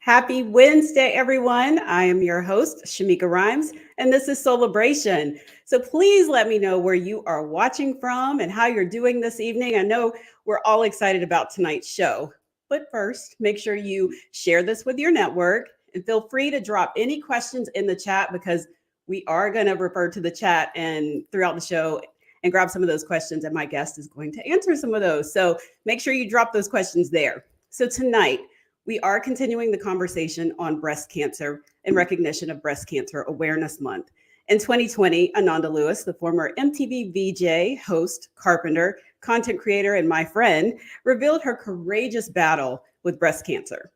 Happy Wednesday, everyone. I am your host, Shameika Rhymes, and this is Soulibration. So please let me know where you are watching from and how you're doing this evening. I know we're all excited about tonight's show. But first, make sure you share this with your network and feel free to drop any questions in the chat because we are going to refer to the chat and throughout the show and grab some of those questions, and my guest is going to answer some of those. So make sure you drop those questions there. So tonight, we are continuing the conversation on breast cancer in recognition of Breast Cancer Awareness Month. In 2020, Ananda Lewis, the former MTV VJ, host, carpenter, content creator, and my friend, revealed her courageous battle with breast cancer.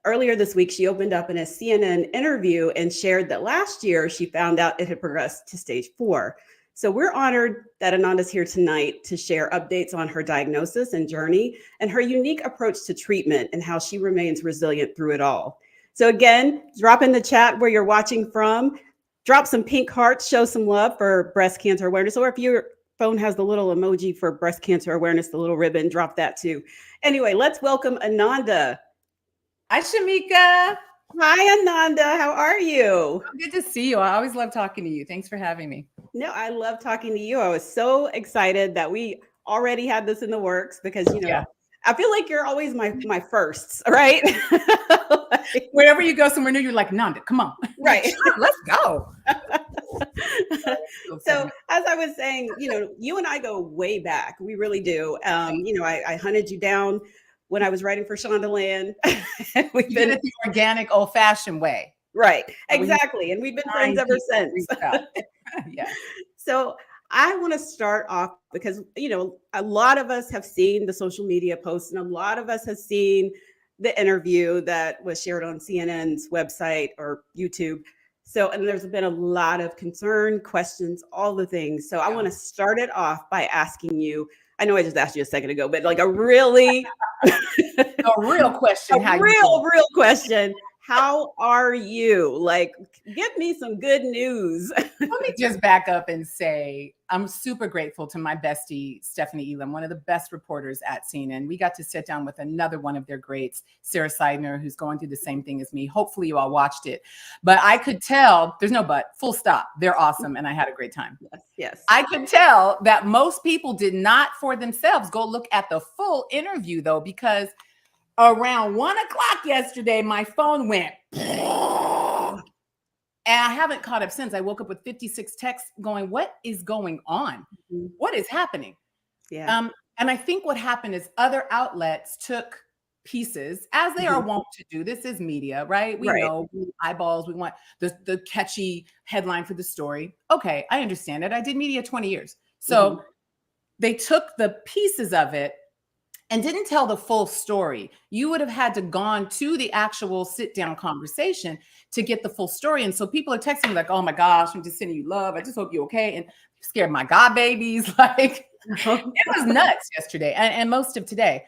Earlier this week, she opened up in a CNN interview and shared that last year she found out it had progressed to stage 4. So we're honored that Ananda's here tonight to share updates on her diagnosis and journey and her unique approach to treatment and how she remains resilient through it all. So again, drop in the chat where you're watching from, drop some pink hearts, show some love for breast cancer awareness, or if your phone has the little emoji for breast cancer awareness, the little ribbon, drop that too. Anyway, let's welcome Ananda. Hi, Shameika. Hi, Ananda. How are you? Good to see you. I always love talking to you. Thanks for having me. No, I love talking to you. I was so excited that we already had this in the works because, I feel like you're always my firsts, right? Wherever you go somewhere new, you're like, Nanda, come on. Right. Let's go. So as I was saying, you and I go way back. We really do. I hunted you down when I was writing for Shondaland. We've been it the organic, old-fashioned way. Right. Exactly. And we've been friends ever since. Yeah. So I want to start off because, a lot of us have seen the social media posts and a lot of us have seen the interview that was shared on CNN's website or YouTube. So, and there's been a lot of concern, questions, all the things. So I want to start it off by asking you, I know I just asked you a second ago, but like a really real question. Real question. How are you? Like, give me some good news. Let me just back up and say I'm super grateful to my bestie, Stephanie Elam, one of the best reporters at CNN. We got to sit down with another one of their greats, Sarah Seidner, who's going through the same thing as me. Hopefully you all watched it. But I could tell, there's no but, full stop. They're awesome. And I had a great time. Yes. I could tell that most people did not for themselves go look at the full interview, though, because around 1 o'clock yesterday, my phone went, and I haven't caught up since. I woke up with 56 texts going, what is going on? Mm-hmm. What is happening? Yeah. And I think what happened is other outlets took pieces, as they are wont to do. This is media, right? We know eyeballs. We want the catchy headline for the story. Okay, I understand it. I did media 20 years. So they took the pieces of it and didn't tell the full story. You would have had to gone to the actual sit-down conversation to get the full story. And so people are texting me like, oh my gosh, I'm just sending you love. I just hope you're okay. And scared my god babies. Like, it was nuts yesterday and most of today.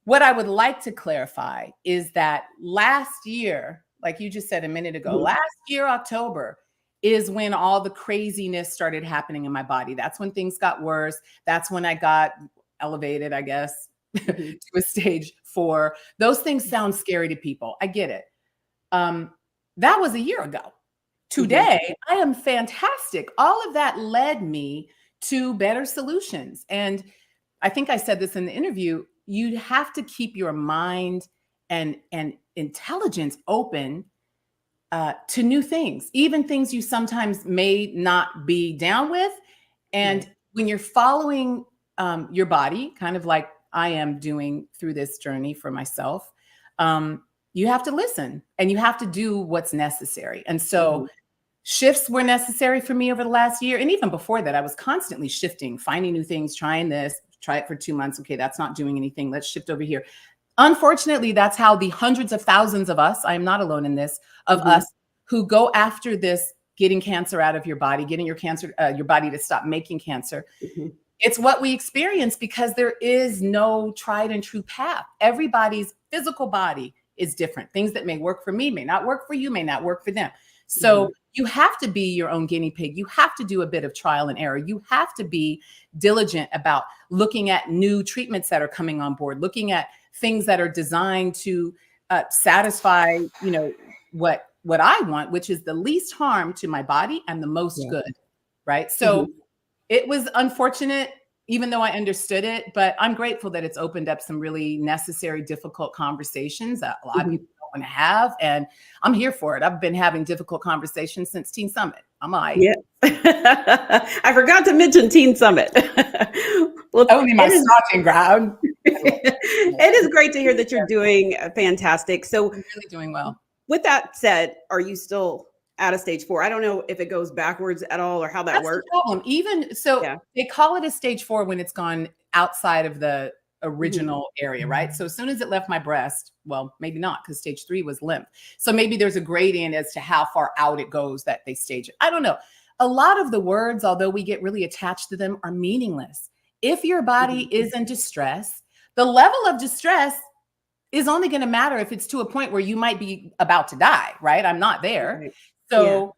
What I would like to clarify is that last year, like you just said a minute ago, last year, October, is when all the craziness started happening in my body. That's when things got worse. That's when I got elevated, I guess, to a stage 4. Those things sound scary to people. I get it. That was a year ago. Today, I am fantastic. All of that led me to better solutions. And I think I said this in the interview, you have to keep your mind and intelligence open to new things, even things you sometimes may not be down with. And when you're following your body, kind of like I am doing through this journey for myself, you have to listen and you have to do what's necessary. And so shifts were necessary for me over the last year. And even before that, I was constantly shifting, finding new things, trying this, try it for 2 months. Okay, that's not doing anything. Let's shift over here. Unfortunately, that's how the hundreds of thousands of us, I am not alone in this, of us who go after this, getting cancer out of your body, getting your body to stop making cancer. It's what we experience because there is no tried and true path. Everybody's physical body is different. Things that may work for me may not work for you, may not work for them. So you have to be your own guinea pig. You have to do a bit of trial and error. You have to be diligent about looking at new treatments that are coming on board, looking at things that are designed to satisfy, what I want, which is the least harm to my body and the most good, right? So it was unfortunate, even though I understood it, but I'm grateful that it's opened up some really necessary, difficult conversations that a lot of people don't want to have. And I'm here for it. I've been having difficult conversations since Teen Summit. I'm like, yeah. I forgot to mention Teen Summit. Well, only my starting ground. It is great to hear that you're doing fantastic. So I'm really doing well. With that said, are you still out of stage 4? I don't know if it goes backwards at all or how that works. The problem. Even so, they call it a stage 4 when it's gone outside of the original area, right? So as soon as it left my breast, well, maybe not, because stage 3 was lymph. So maybe there's a gradient as to how far out it goes that they stage it. I don't know. A lot of the words, although we get really attached to them, are meaningless. If your body is in distress, the level of distress is only going to matter if it's to a point where you might be about to die, right? I'm not there. Right. So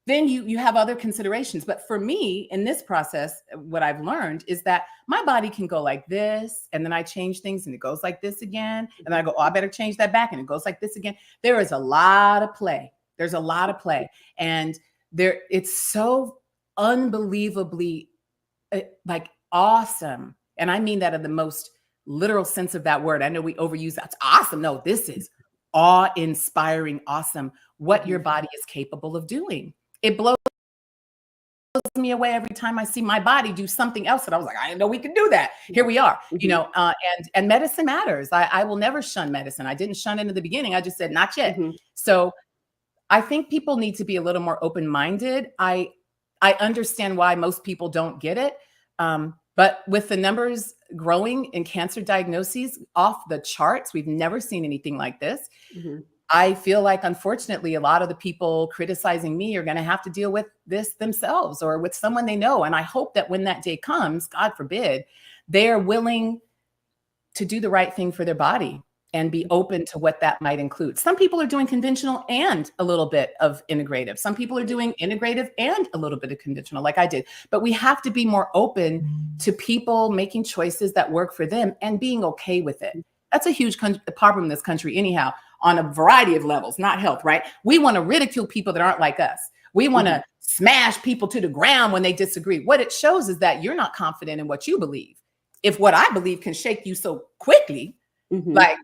then you have other considerations. But for me, in this process, what I've learned is that my body can go like this, and then I change things and it goes like this again. And then I go, oh, I better change that back, and it goes like this again. There is a lot of play. There's a lot of play. And it's so unbelievably like awesome. And I mean that in the most literal sense of that word. I know we overuse that. It's awesome. No, this is awe-inspiring, awesome, what your body is capable of doing. It blows me away every time I see my body do something else that I was like, I didn't know we could do that. Here we are, and medicine matters. I will never shun medicine. I didn't shun it in the beginning. I just said, not yet. So I think people need to be a little more open-minded. I understand why most people don't get it. But with the numbers growing in cancer diagnoses off the charts, we've never seen anything like this. I feel like, unfortunately, a lot of the people criticizing me are going to have to deal with this themselves or with someone they know. And I hope that when that day comes, God forbid, they are willing to do the right thing for their body and be open to what that might include. Some people are doing conventional and a little bit of integrative. Some people are doing integrative and a little bit of conventional, like I did. But we have to be more open to people making choices that work for them and being okay with it. That's a huge problem in this country anyhow, on a variety of levels, not health, right? We want to ridicule people that aren't like us. We want to smash people to the ground when they disagree. What it shows is that you're not confident in what you believe. If what I believe can shake you so quickly, like,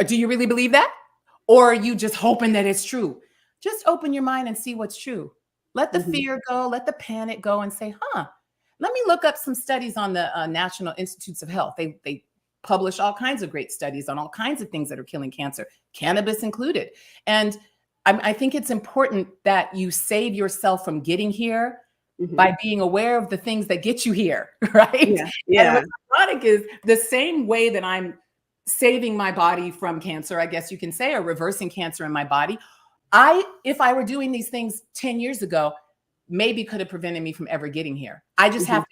do you really believe that? Or are you just hoping that it's true? Just open your mind and see what's true. Let the fear go, let the panic go, and say, let me look up some studies on the National Institutes of Health. They publish all kinds of great studies on all kinds of things that are killing cancer, cannabis included. And I think it's important that you save yourself from getting here by being aware of the things that get you here, right? And what's ironic is the same way that I'm saving my body from cancer, I guess you can say, or reversing cancer in my body. If I were doing these things 10 years ago, maybe could have prevented me from ever getting here. I just have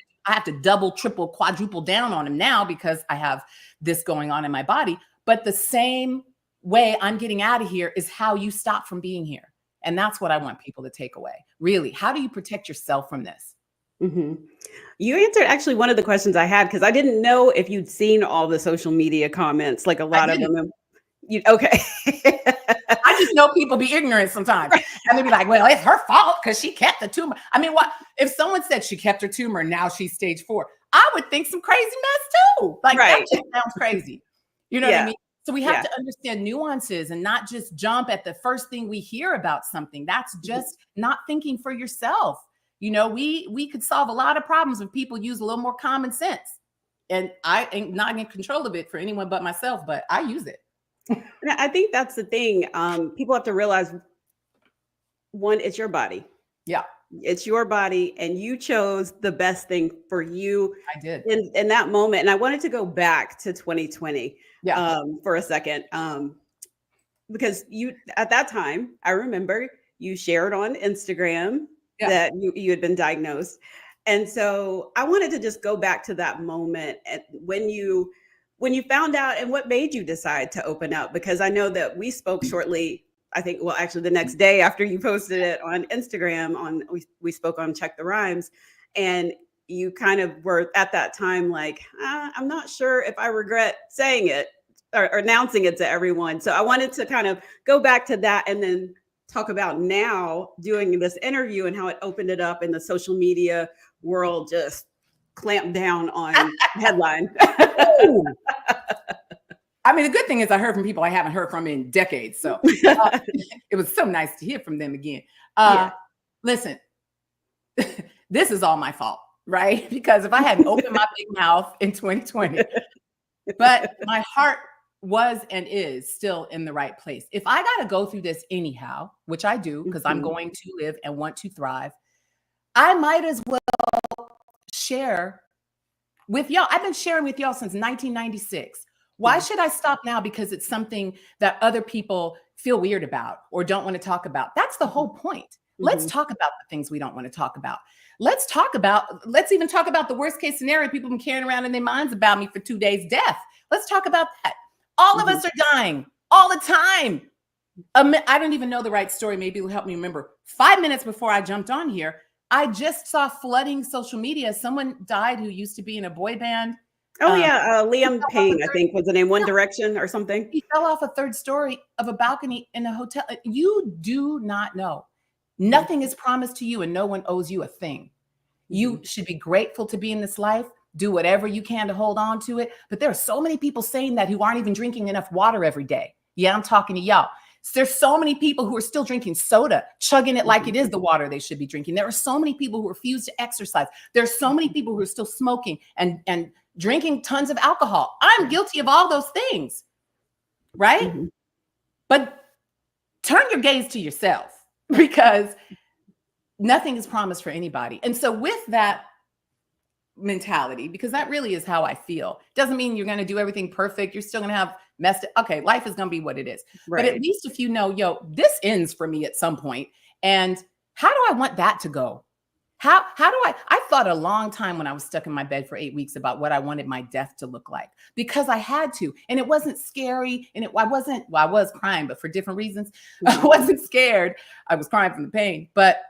to double, triple, quadruple down on them now because I have this going on in my body. But the same way I'm getting out of here is how you stop from being here. And that's what I want people to take away. Really, how do you protect yourself from this? You answered actually one of the questions I had, because I didn't know if you'd seen all the social media comments, like a lot of them. Okay. I just know people be ignorant sometimes. And they be like, well, it's her fault because she kept the tumor. I mean, what if someone said she kept her tumor and now she's stage 4? I would think some crazy mess too. Like, that just sounds crazy. You know what I mean? So we have to understand nuances and not just jump at the first thing we hear about something. That's just not thinking for yourself. You know, we could solve a lot of problems if people use a little more common sense. And I ain't not in control of it for anyone but myself, but I use it. I think that's the thing. People have to realize, one, it's your body. Yeah. It's your body, and you chose the best thing for you. I did. In that moment. And I wanted to go back to 2020 for a second. Because you, at that time, I remember you shared on Instagram that you had been diagnosed. And so I wanted to just go back to that moment when you found out, and what made you decide to open up, because I know that we spoke shortly, I think, well, actually the next day after you posted it on Instagram, we spoke on Check the Rhymes, and you kind of were at that time like, I'm not sure if I regret saying it or announcing it to everyone. So I wanted to kind of go back to that and then talk about now doing this interview and how it opened it up in the social media world, just clamped down on headline. I mean, the good thing is I heard from people I haven't heard from in decades. So it was so nice to hear from them again. Listen, this is all my fault, right? Because if I hadn't opened my big mouth in 2020, but my heart was and is still in the right place. If I got to go through this anyhow, which I do, because I'm going to live and want to thrive, I might as well share with y'all. I've been sharing with y'all since 1996. Why should I stop now because it's something that other people feel weird about or don't want to talk about? That's the whole point. Let's talk about the things we don't want to talk about. Let's even talk about the worst case scenario people have been carrying around in their minds about me for 2 days, death. Let's talk about that. All of us are dying all the time. I don't even know the right story. Maybe it'll help me remember. 5 minutes before I jumped on here, I just saw flooding social media. Someone died who used to be in a boy band. Oh, Liam Payne, I think was the name, One Direction or something. He fell off a third story of a balcony in a hotel. You do not know. Nothing is promised to you and no one owes you a thing. You should be grateful to be in this life. Do whatever you can to hold on to it. But there are so many people saying that who aren't even drinking enough water every day. Yeah, I'm talking to y'all. There's so many people who are still drinking soda, chugging it like it is the water they should be drinking. There are so many people who refuse to exercise. There's so many people who are still smoking and drinking tons of alcohol. I'm guilty of all those things, right? But turn your gaze to yourself because nothing is promised for anybody. And so with that mentality, because that really is how I feel, doesn't mean you're going to do everything perfect. You're still going to have okay, life is going to be what it is. Right. But at least if you know, this ends for me at some point. And how do I want that to go? How do I thought a long time when I was stuck in my bed for 8 weeks about what I wanted my death to look like, because I had to, and it wasn't scary. And I was crying, but for different reasons. I wasn't scared. I was crying from the pain, but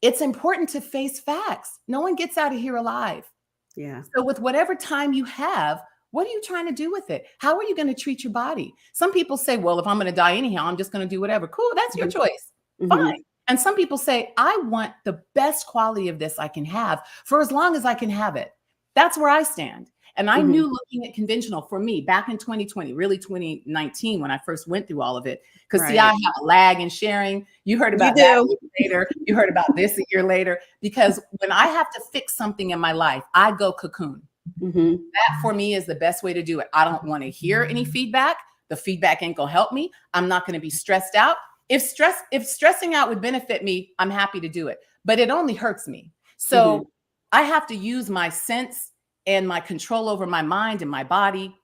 it's important to face facts. No one gets out of here alive. Yeah. So with whatever time you have, what are you trying to do with it? How are you going to treat your body? Some people say, well, if I'm going to die anyhow, I'm just going to do whatever. Cool. That's your choice. Fine. And some people say, I want the best quality of this I can have for as long as I can have it. That's where I stand. And I knew looking at conventional for me back in 2020, really 2019, when I first went through all of it, because see, I have a lag in sharing. You heard about that a year later. You heard about this a year later, because when I have to fix something in my life, I go cocoon. That for me is the best way to do it. I don't want to hear any feedback. The feedback ain't gonna help me. I'm not going to be stressed out. If stressing out would benefit me, I'm happy to do it, but it only hurts me. So I have to use my sense and my control over my mind and my body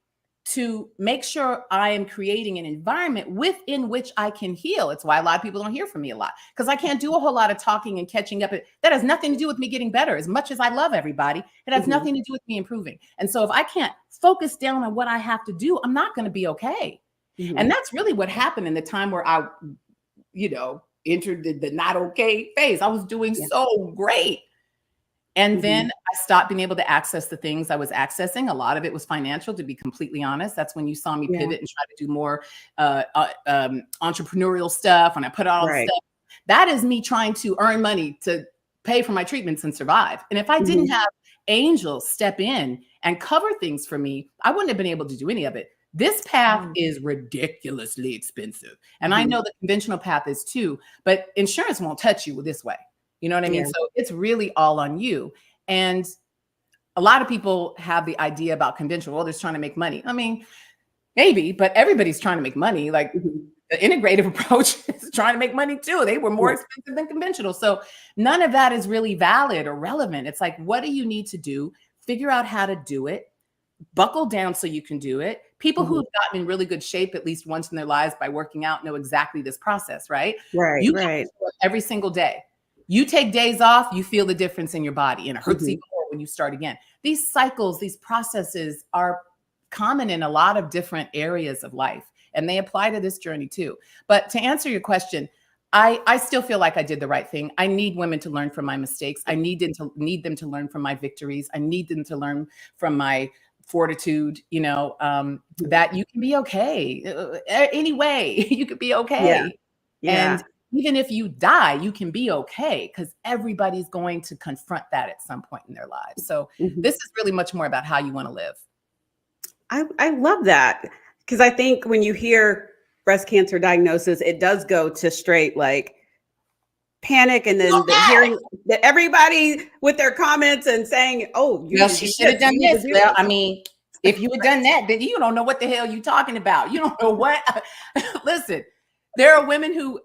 to make sure I am creating an environment within which I can heal. It's why a lot of people don't hear from me a lot, because I can't do a whole lot of talking and catching up. That has nothing to do with me getting better. As much as I love everybody, it has nothing to do with me improving. And so if I can't focus down on what I have to do, I'm not going to be okay. And that's really what happened in the time where I, entered the not okay phase. I was doing so great. And then I stopped being able to access the things I was accessing. A lot of it was financial, to be completely honest. That's when you saw me pivot and try to do more entrepreneurial stuff. And I put out all the stuff. That is me trying to earn money to pay for my treatments and survive. And if I didn't have angels step in and cover things for me, I wouldn't have been able to do any of it. This path is ridiculously expensive. And I know the conventional path is too, but insurance won't touch you this way. You know what I mean? So it's really all on you. And a lot of people have the idea about conventional, well, they're trying to make money. I mean, maybe, but everybody's trying to make money. Like the integrative approach is trying to make money too. They were more expensive than conventional. So none of that is really valid or relevant. It's like, what do you need to do? Figure out how to do it. Buckle down so you can do it. People who have gotten in really good shape at least once in their lives by working out know exactly this process, right? You have to do it every single day. You take days off, you feel the difference in your body, and it hurts even more when you start again. These cycles, these processes are common in a lot of different areas of life, and they apply to this journey too. But to answer your question, I still feel like I did the right thing. I need women to learn from my mistakes. I need them to learn from my victories. I need them to learn from my fortitude, that you can be okay. Anyway, you could be okay. Yeah. And even if you die, you can be okay, because everybody's going to confront that at some point in their lives. So this is really much more about how you want to live. I love that, because I think when you hear breast cancer diagnosis, it does go to straight like panic, and then hearing that everybody with their comments and saying, "Oh, well, she should have done this." Well, I mean, if you had done that, then you don't know what the hell you're talking about. You don't know what. Listen, there are women who,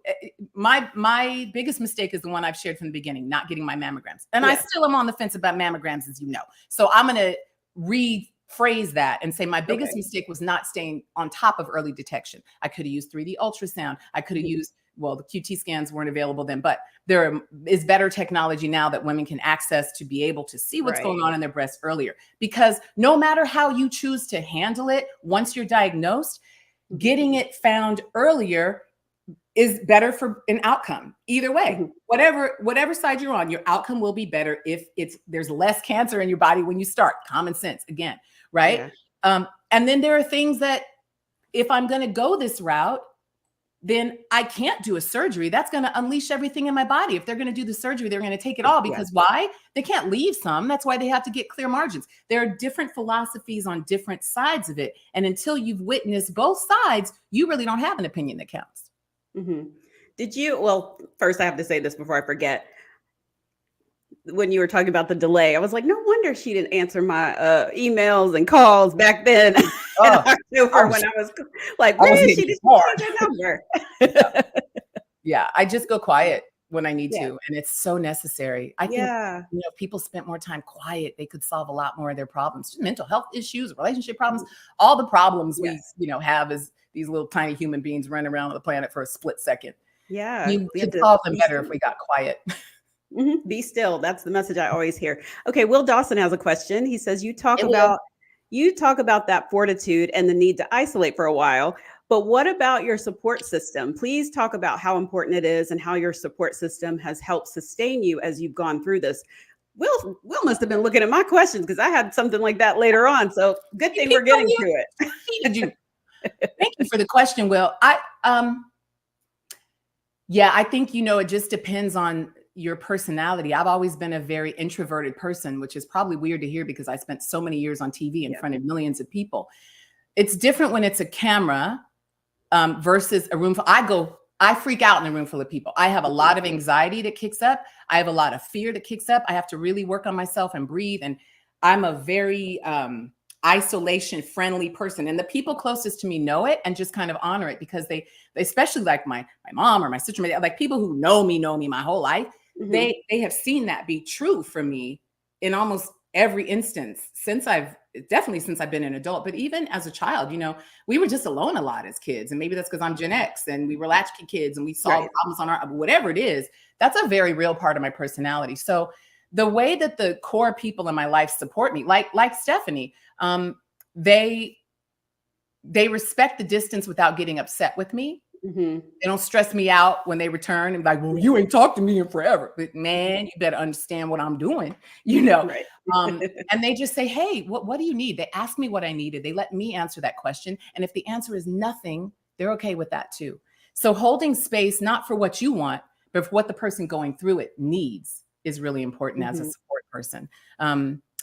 my biggest mistake is the one I've shared from the beginning, not getting my mammograms, and I still am on the fence about mammograms, as you know. So I'm going to rephrase that and say my biggest mistake was not staying on top of early detection. I could have used 3D ultrasound. I could have used, well, the QT scans weren't available then, but there is better technology now that women can access to be able to see what's going on in their breast earlier. Because no matter how you choose to handle it, once you're diagnosed, getting it found earlier is better for an outcome. Either way, whatever side you're on, your outcome will be better if there's less cancer in your body when you start. Common sense again, right? And then there are things that, if I'm going to go this route, then I can't do a surgery. That's going to unleash everything in my body. If they're going to do the surgery, they're going to take it all, because why? They can't leave some. That's why they have to get clear margins. There are different philosophies on different sides of it. And until you've witnessed both sides, you really don't have an opinion that counts. Did you, well, first I have to say this before I forget. When you were talking about the delay, I was like, no wonder she didn't answer my emails and calls back then in October, when I was like, where is she? Did she change her number? Yeah, I just go quiet when I need to, and it's so necessary. I think, if people spent more time quiet, they could solve a lot more of their problems. Just mental health issues, relationship problems, all the problems we have as these little tiny human beings running around the planet for a split second. We could solve them better if we got quiet. Be still. That's the message I always hear. Okay, Will Dawson has a question. He says, you talk about that fortitude and the need to isolate for a while, but what about your support system? Please talk about how important it is and how your support system has helped sustain you as you've gone through this. Will must have been looking at my questions, because I had something like that later on. So good thing we're getting to it. Thank you for the question, Will. I think, it just depends on your personality. I've always been a very introverted person, which is probably weird to hear because I spent so many years on TV in front of millions of people. It's different when it's a camera versus a room. I freak out in a room full of people. I have a lot of anxiety that kicks up. I have a lot of fear that kicks up. I have to really work on myself and breathe. And I'm a very isolation friendly person. And the people closest to me know it and just kind of honor it, because they especially like my mom or my sister, like people who know me my whole life. They have seen that be true for me in almost every instance since I've been an adult. But even as a child, we were just alone a lot as kids. And maybe that's because I'm Gen X and we were latchkey kids and we solved problems on our, whatever it is. That's a very real part of my personality. So the way that the core people in my life support me, like Stephanie, they respect the distance without getting upset with me. They don't stress me out when they return and like, well, you ain't talked to me in forever. But man, you better understand what I'm doing, and they just say, hey, what do you need? They ask me what I needed. They let me answer that question. And if the answer is nothing, they're okay with that too. So holding space, not for what you want, but for what the person going through it needs, is really important as a support person.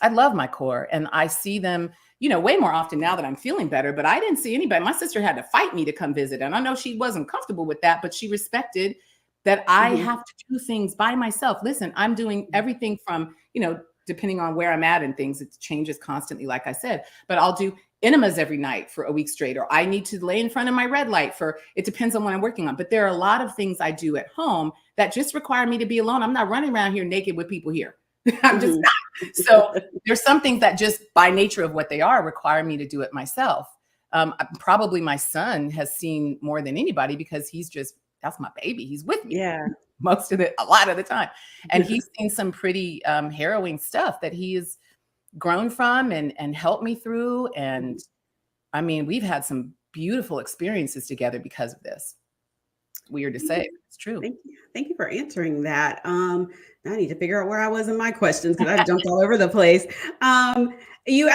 I love my core, and I see them, way more often now that I'm feeling better, but I didn't see anybody. My sister had to fight me to come visit. And I know she wasn't comfortable with that, but she respected that I have to do things by myself. Listen, I'm doing everything from, depending on where I'm at and things, it changes constantly, like I said, but I'll do enemas every night for a week straight, or I need to lay in front of my red light it depends on what I'm working on. But there are a lot of things I do at home that just require me to be alone. I'm not running around here naked with people here. I'm just not. So there's some things that just by nature of what they are require me to do it myself. Probably my son has seen more than anybody, because that's my baby. He's with me a lot of the time. And he's seen some pretty harrowing stuff that he has grown from and helped me through. And I mean, we've had some beautiful experiences together because of this. Weird to say, it's true. Thank you for answering that. Now I need to figure out where I was in my questions, because I've jumped all over the place. You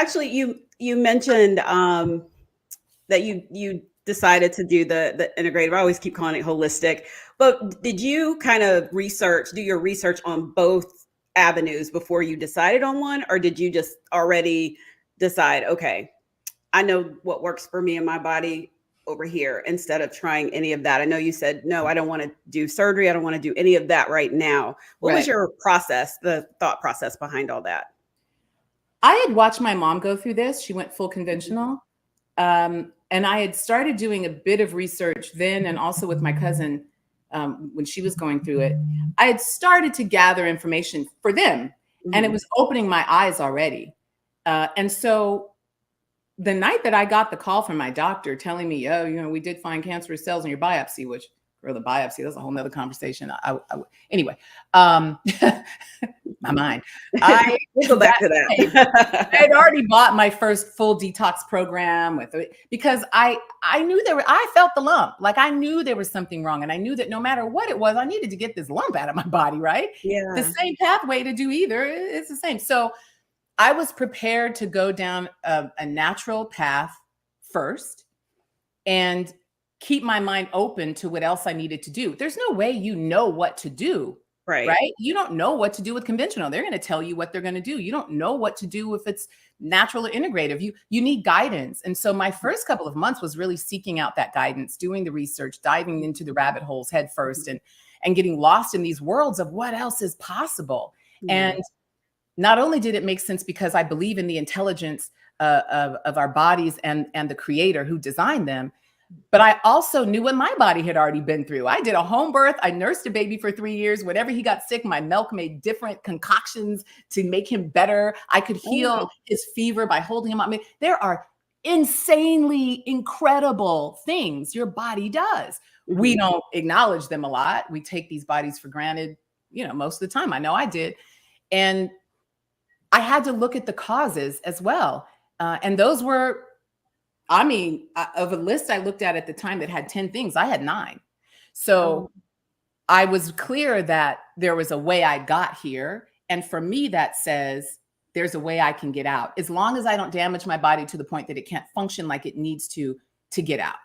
you mentioned that you decided to do the integrative. I always keep calling it holistic, but did you kind of do your research on both avenues before you decided on one, or did you just already decide, okay, I know what works for me and my body over here, instead of trying any of that? I know you said, no, I don't want to do surgery. I don't want to do any of that right now. What was Right. your process, the thought process behind all that? I had watched my mom go through this. She went full conventional. And I had started doing a bit of research then, and also with my cousin when she was going through it. I had started to gather information for them, and it was opening my eyes already. And so the night that I got the call from my doctor telling me, oh, we did find cancerous cells in your biopsy, which, or the biopsy, that's a whole nother conversation. Anyway, my mind. We'll go back to that. I had already bought my first full detox program because I knew I felt the lump. Like I knew there was something wrong. And I knew that no matter what it was, I needed to get this lump out of my body, right? Yeah. The same pathway to do either. It's the same. So I was prepared to go down a natural path first and keep my mind open to what else I needed to do. There's no way you know what to do, right? You don't know what to do with conventional. They're going to tell you what they're going to do. You don't know what to do if it's natural or integrative. You need guidance. And so my first couple of months was really seeking out that guidance, doing the research, diving into the rabbit holes head first, and getting lost in these worlds of what else is possible. And not only did it make sense because I believe in the intelligence of our bodies and the creator who designed them, but I also knew what my body had already been through. I did a home birth. I nursed a baby for 3 years. Whenever he got sick, my milk made different concoctions to make him better. I could heal his fever by holding him up. I mean, there are insanely incredible things your body does. We don't acknowledge them a lot. We take these bodies for granted, most of the time. I know I did. And I had to look at the causes as well. And those were, of a list I looked at the time that had 10 things, I had 9. So I was clear that there was a way I got here. And for me, that says there's a way I can get out, as long as I don't damage my body to the point that it can't function like it needs to get out.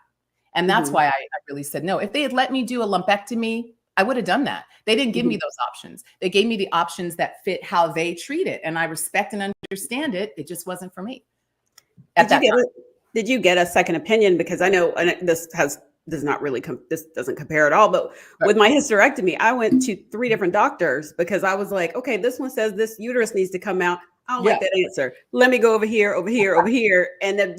And that's why I really said no. If they had let me do a lumpectomy, I would have done that. They didn't give me those options. They gave me the options that fit how they treat it. And I respect and understand it. It just wasn't for me. Did you get a second opinion? Because I know, and this doesn't compare at all, but with my hysterectomy, I went to 3 different doctors because I was like, okay, this one says this uterus needs to come out. I don't like that answer. Let me go over here, over here, over here. And then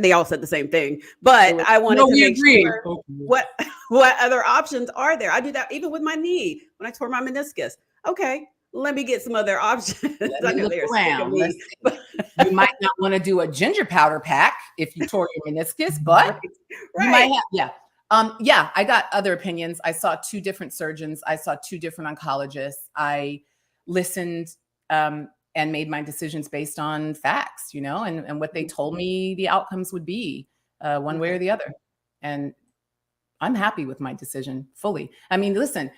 they all said the same thing, but I wanted to make sure what other options are there. I do that even with my knee when I tore my meniscus. Okay, let me get some other options. Let me look around. You might not want to do a ginger powder pack if you tore your meniscus, but you might have. I got other opinions. I saw 2 different surgeons. I saw 2 different oncologists. I listened and made my decisions based on facts, and what they told me the outcomes would be, one way or the other. And I'm happy with my decision fully. I mean, listen,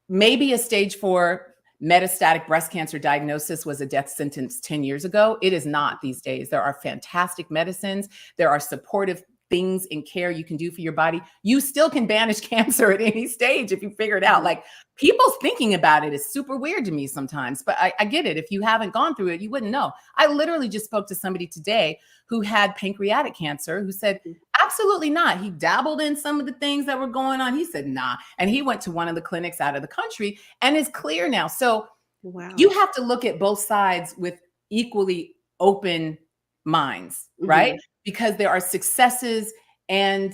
maybe a stage 4 metastatic breast cancer diagnosis was a death sentence 10 years ago. It is not these days. There are fantastic medicines. There are supportive things in care you can do for your body. You still can banish cancer at any stage if you figure it out. Like, people's thinking about it is super weird to me sometimes, but I get it. If you haven't gone through it, you wouldn't know. I literally just spoke to somebody today who had pancreatic cancer who said, absolutely not. He dabbled in some of the things that were going on. He said, nah. And he went to one of the clinics out of the country and is clear now. So you have to look at both sides with equally open minds, right? Because there are successes and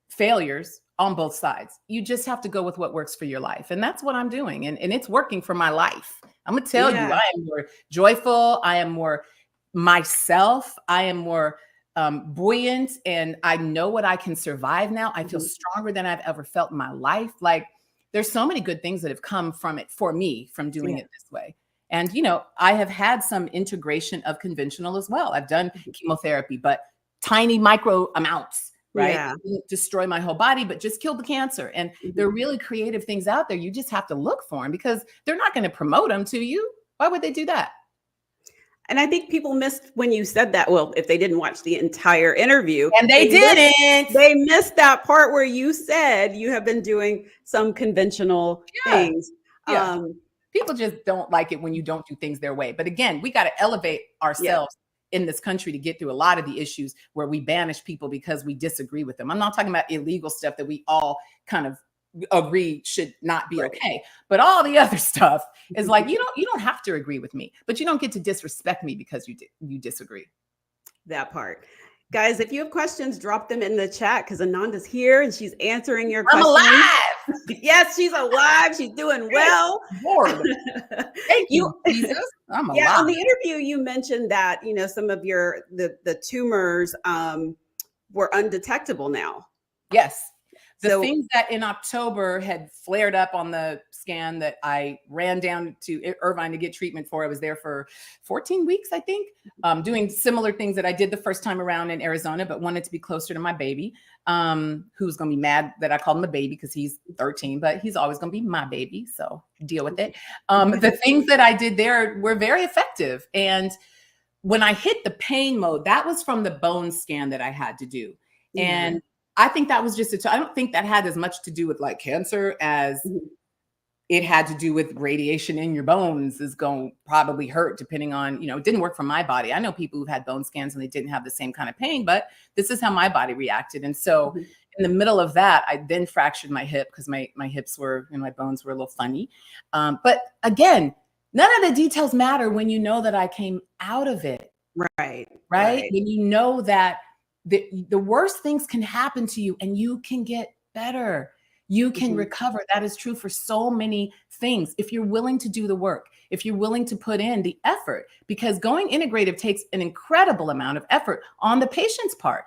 failures on both sides. You just have to go with what works for your life. And that's what I'm doing. And it's working for my life. I'm going to tell you, I am more joyful. I am more myself. I am more buoyant. And I know what I can survive now. I feel stronger than I've ever felt in my life. Like, there's so many good things that have come from it for me, from doing it this way. And, I have had some integration of conventional as well. I've done chemotherapy, but tiny micro amounts, right? Yeah. Didn't destroy my whole body, but just killed the cancer. And there are really creative things out there. You just have to look for them because they're not going to promote them to you. Why would they do that? And I think people missed when you said that. Well, if they didn't watch the entire interview, And they didn't. They missed that part where you said you have been doing some conventional things. Yeah. People just don't like it when you don't do things their way. But again, we got to elevate ourselves in this country to get through a lot of the issues where we banish people because we disagree with them. I'm not talking about illegal stuff that we all kind of agree should not be okay, but all the other stuff is like, you don't have to agree with me, but you don't get to disrespect me because you disagree. That part. Guys, if you have questions, drop them in the chat because Ananda's here and she's answering your I'm questions. alive. Yes, she's alive. She's doing well. Lord. Thank you, Jesus. I'm alive. On the interview, you mentioned that, some of the tumors were undetectable now. Yes. The things that in October had flared up on the scan that I ran down to Irvine to get treatment for, I was there for 14 weeks, I think, doing similar things that I did the first time around in Arizona, but wanted to be closer to my baby, who's going to be mad that I called him a baby because he's 13, but he's always going to be my baby. So deal with it. The things that I did there were very effective. And when I hit the pain mode, that was from the bone scan that I had to do. And I think that was just I don't think that had as much to do with like cancer as it had to do with radiation in your bones is going to probably hurt depending on, it didn't work for my body. I know people who've had bone scans and they didn't have the same kind of pain, but this is how my body reacted. And so in the middle of that, I then fractured my hip because my hips were, my bones were a little funny. But again, none of the details matter when you know that I came out of it. Right. When you know that the worst things can happen to you and you can get better. You can recover. That is true for so many things. If you're willing to do the work, if you're willing to put in the effort, because going integrative takes an incredible amount of effort on the patient's part.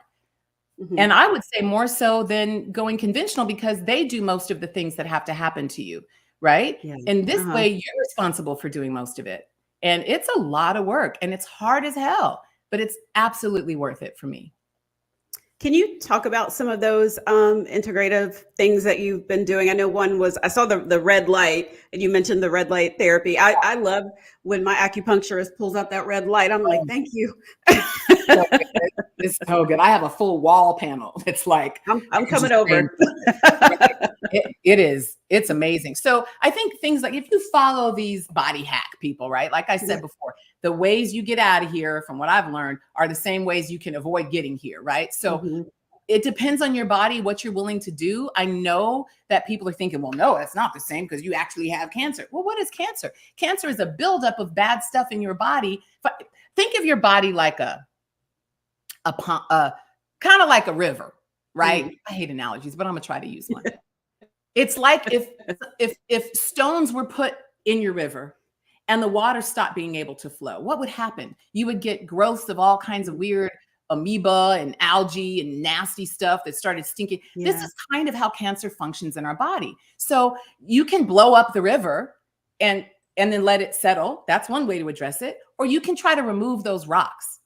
And I would say more so than going conventional because they do most of the things that have to happen to you, right? And this way you're responsible for doing most of it. And it's a lot of work and it's hard as hell, but it's absolutely worth it for me. Can you talk about some of those integrative things that you've been doing? I know one was, I saw the red light and you mentioned the red light therapy. I love when my acupuncturist pulls out that red light. I'm like, thank you. It's so good. I have a full wall panel. It's like, I'm coming over. It's amazing. So I think things like if you follow these body hack people, right? Like I said before, the ways you get out of here from what I've learned are the same ways you can avoid getting here, right? So it depends on your body, what you're willing to do. I know that people are thinking, well, no, it's not the same because you actually have cancer. Well, what is cancer? Cancer is a buildup of bad stuff in your body. Think of your body like a kind of like a river, right? I hate analogies, but I'm gonna try to use one. It's like if stones were put in your river and the water stopped being able to flow, what would happen? You would get growths of all kinds of weird amoeba and algae and nasty stuff that started stinking. This is kind of how cancer functions in our body. So you can blow up the river and then let it settle. That's one way to address it. Or you can try to remove those rocks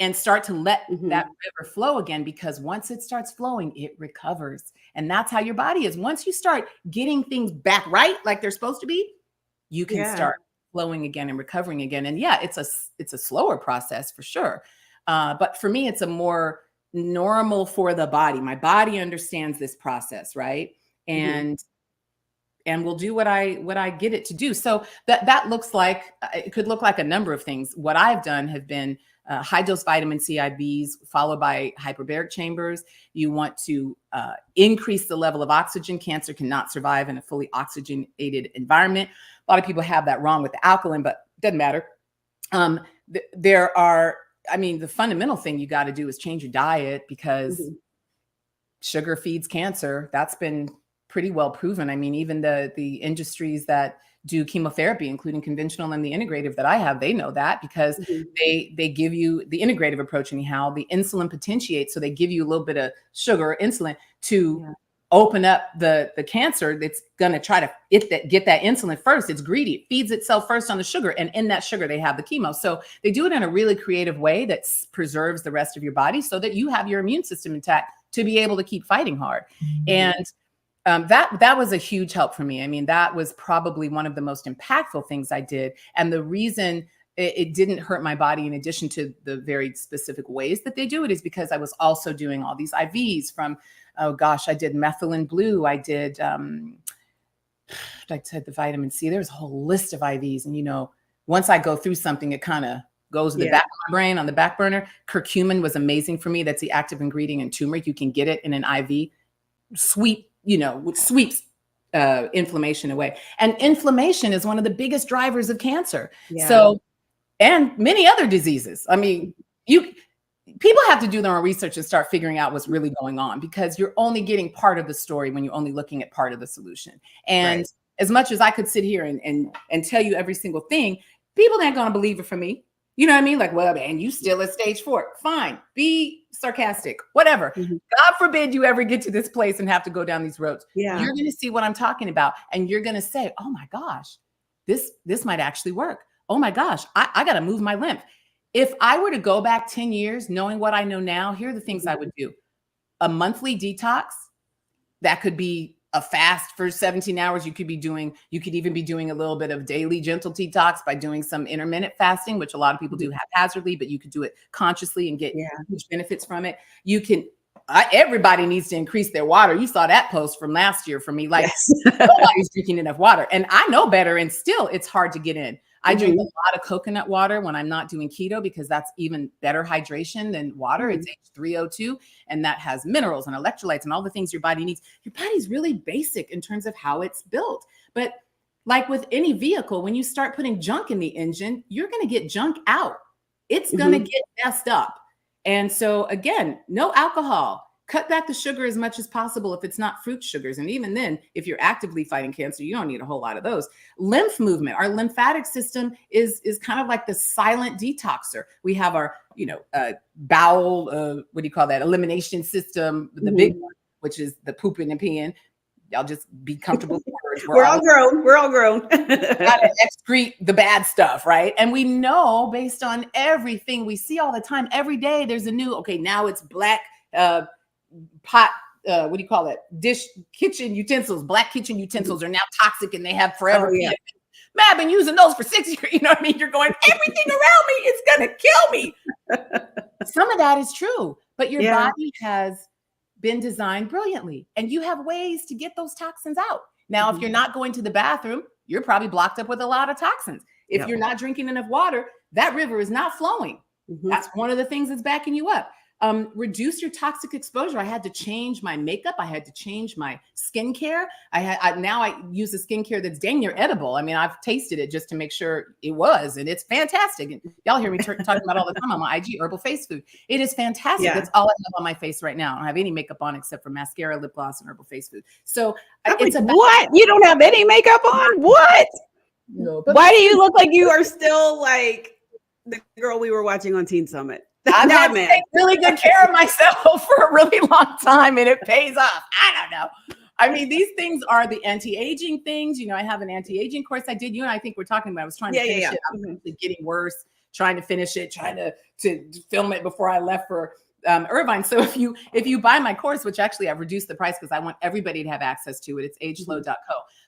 and start to let that river flow again, because once it starts flowing, it recovers. And that's how your body is. Once you start getting things back right, like they're supposed to be, you can start flowing again and recovering again. And it's a slower process for sure. But for me, it's a more normal for the body. My body understands this process, right? And will do what I get it to do. So that looks like, it could look like a number of things. What I've done have been high dose vitamin C IVs followed by hyperbaric chambers. You want to increase the level of oxygen. Cancer cannot survive in a fully oxygenated environment. A lot of people have that wrong with the alkaline, but doesn't matter. The fundamental thing you got to do is change your diet, because sugar feeds cancer. That's been pretty well proven. I mean, even the industries that do chemotherapy, including conventional and the integrative that I have, they know that, because they give you the integrative approach anyhow, the insulin potentiate. So they give you a little bit of sugar or insulin to open up the cancer that's going to try to get that insulin first. It's greedy. It feeds itself first on the sugar. And in that sugar, they have the chemo. So they do it in a really creative way that preserves the rest of your body so that you have your immune system intact to be able to keep fighting hard. And that was a huge help for me. I mean, that was probably one of the most impactful things I did. And the reason it didn't hurt my body in addition to the very specific ways that they do it, is because I was also doing all these IVs from, oh gosh, I did methylene blue. I did, I said the vitamin C. There's a whole list of IVs. And, you know, once I go through something, it kind of goes to the back of my brain on the back burner. Curcumin was amazing for me. That's the active ingredient in turmeric. You can get it in an IV. Sweeps inflammation away. And inflammation is one of the biggest drivers of cancer. Yeah. So, and many other diseases. I mean, people have to do their own research and start figuring out what's really going on, because you're only getting part of the story when you're only looking at part of the solution. And as much as I could sit here and tell you every single thing, people aren't going to believe it from me. You know what I mean? Like, well, man, you still at stage 4. Fine. Be sarcastic, whatever. God forbid you ever get to this place and have to go down these roads. Yeah. You're going to see what I'm talking about. And you're going to say, oh my gosh, this might actually work. Oh my gosh, I got to move my lymph. If I were to go back 10 years, knowing what I know now, here are the things I would do. A monthly detox. That could be a fast for 17 hours. You could even be doing a little bit of daily gentle detox by doing some intermittent fasting, which a lot of people do haphazardly, but you could do it consciously and get huge benefits from it. Everybody needs to increase their water. You saw that post from last year from me. Like, nobody's drinking enough water. And I know better, and still it's hard to get in. I drink a lot of coconut water when I'm not doing keto, because that's even better hydration than water. It's H3O2, and that has minerals and electrolytes and all the things your body needs. Your body's really basic in terms of how it's built. But like with any vehicle, when you start putting junk in the engine, you're going to get junk out. It's going to get messed up. And so again, no alcohol. Cut back the sugar as much as possible if it's not fruit sugars. And even then, if you're actively fighting cancer, you don't need a whole lot of those. Lymph movement. Our lymphatic system is kind of like the silent detoxer. We have our, bowel, elimination system, the big one, which is the pooping and peeing. Y'all just be comfortable. We're all grown. We're all grown. Gotta excrete the bad stuff, right? And we know, based on everything we see all the time, every day there's a new, now it's black, pot, dish, kitchen utensils. Black kitchen utensils are now toxic and they have forever. Man, I've been using those for 6 years. You know what I mean? You're going, everything around me is going to kill me. Some of that is true, but your body has been designed brilliantly, and you have ways to get those toxins out. Now, if you're not going to the bathroom, you're probably blocked up with a lot of toxins. If you're not drinking enough water, that river is not flowing. That's one of the things that's backing you up. Reduce your toxic exposure. I had to change my makeup. I had to change my skincare. Now I use a skincare that's dang near edible. I mean, I've tasted it just to make sure it was, and it's fantastic. And y'all hear me talking about all the time on my IG, Herbal Face Food. It is fantastic. That's all I have on my face right now. I don't have any makeup on except for mascara, lip gloss, and Herbal Face Food. So it's about what? You don't have any makeup on? What? No, why do you look like you are still like the girl we were watching on Teen Summit? I've had to take really good care of myself for a really long time, and it pays off. I don't know. I mean, these things are the anti-aging things. I have an anti-aging course I did. You and I think we're talking about. I was trying to finish it. I'm actually getting worse, trying to finish it, trying to film it before I left for Irvine. So if you buy my course, which actually I've reduced the price because I want everybody to have access to it, it's ageflow.co.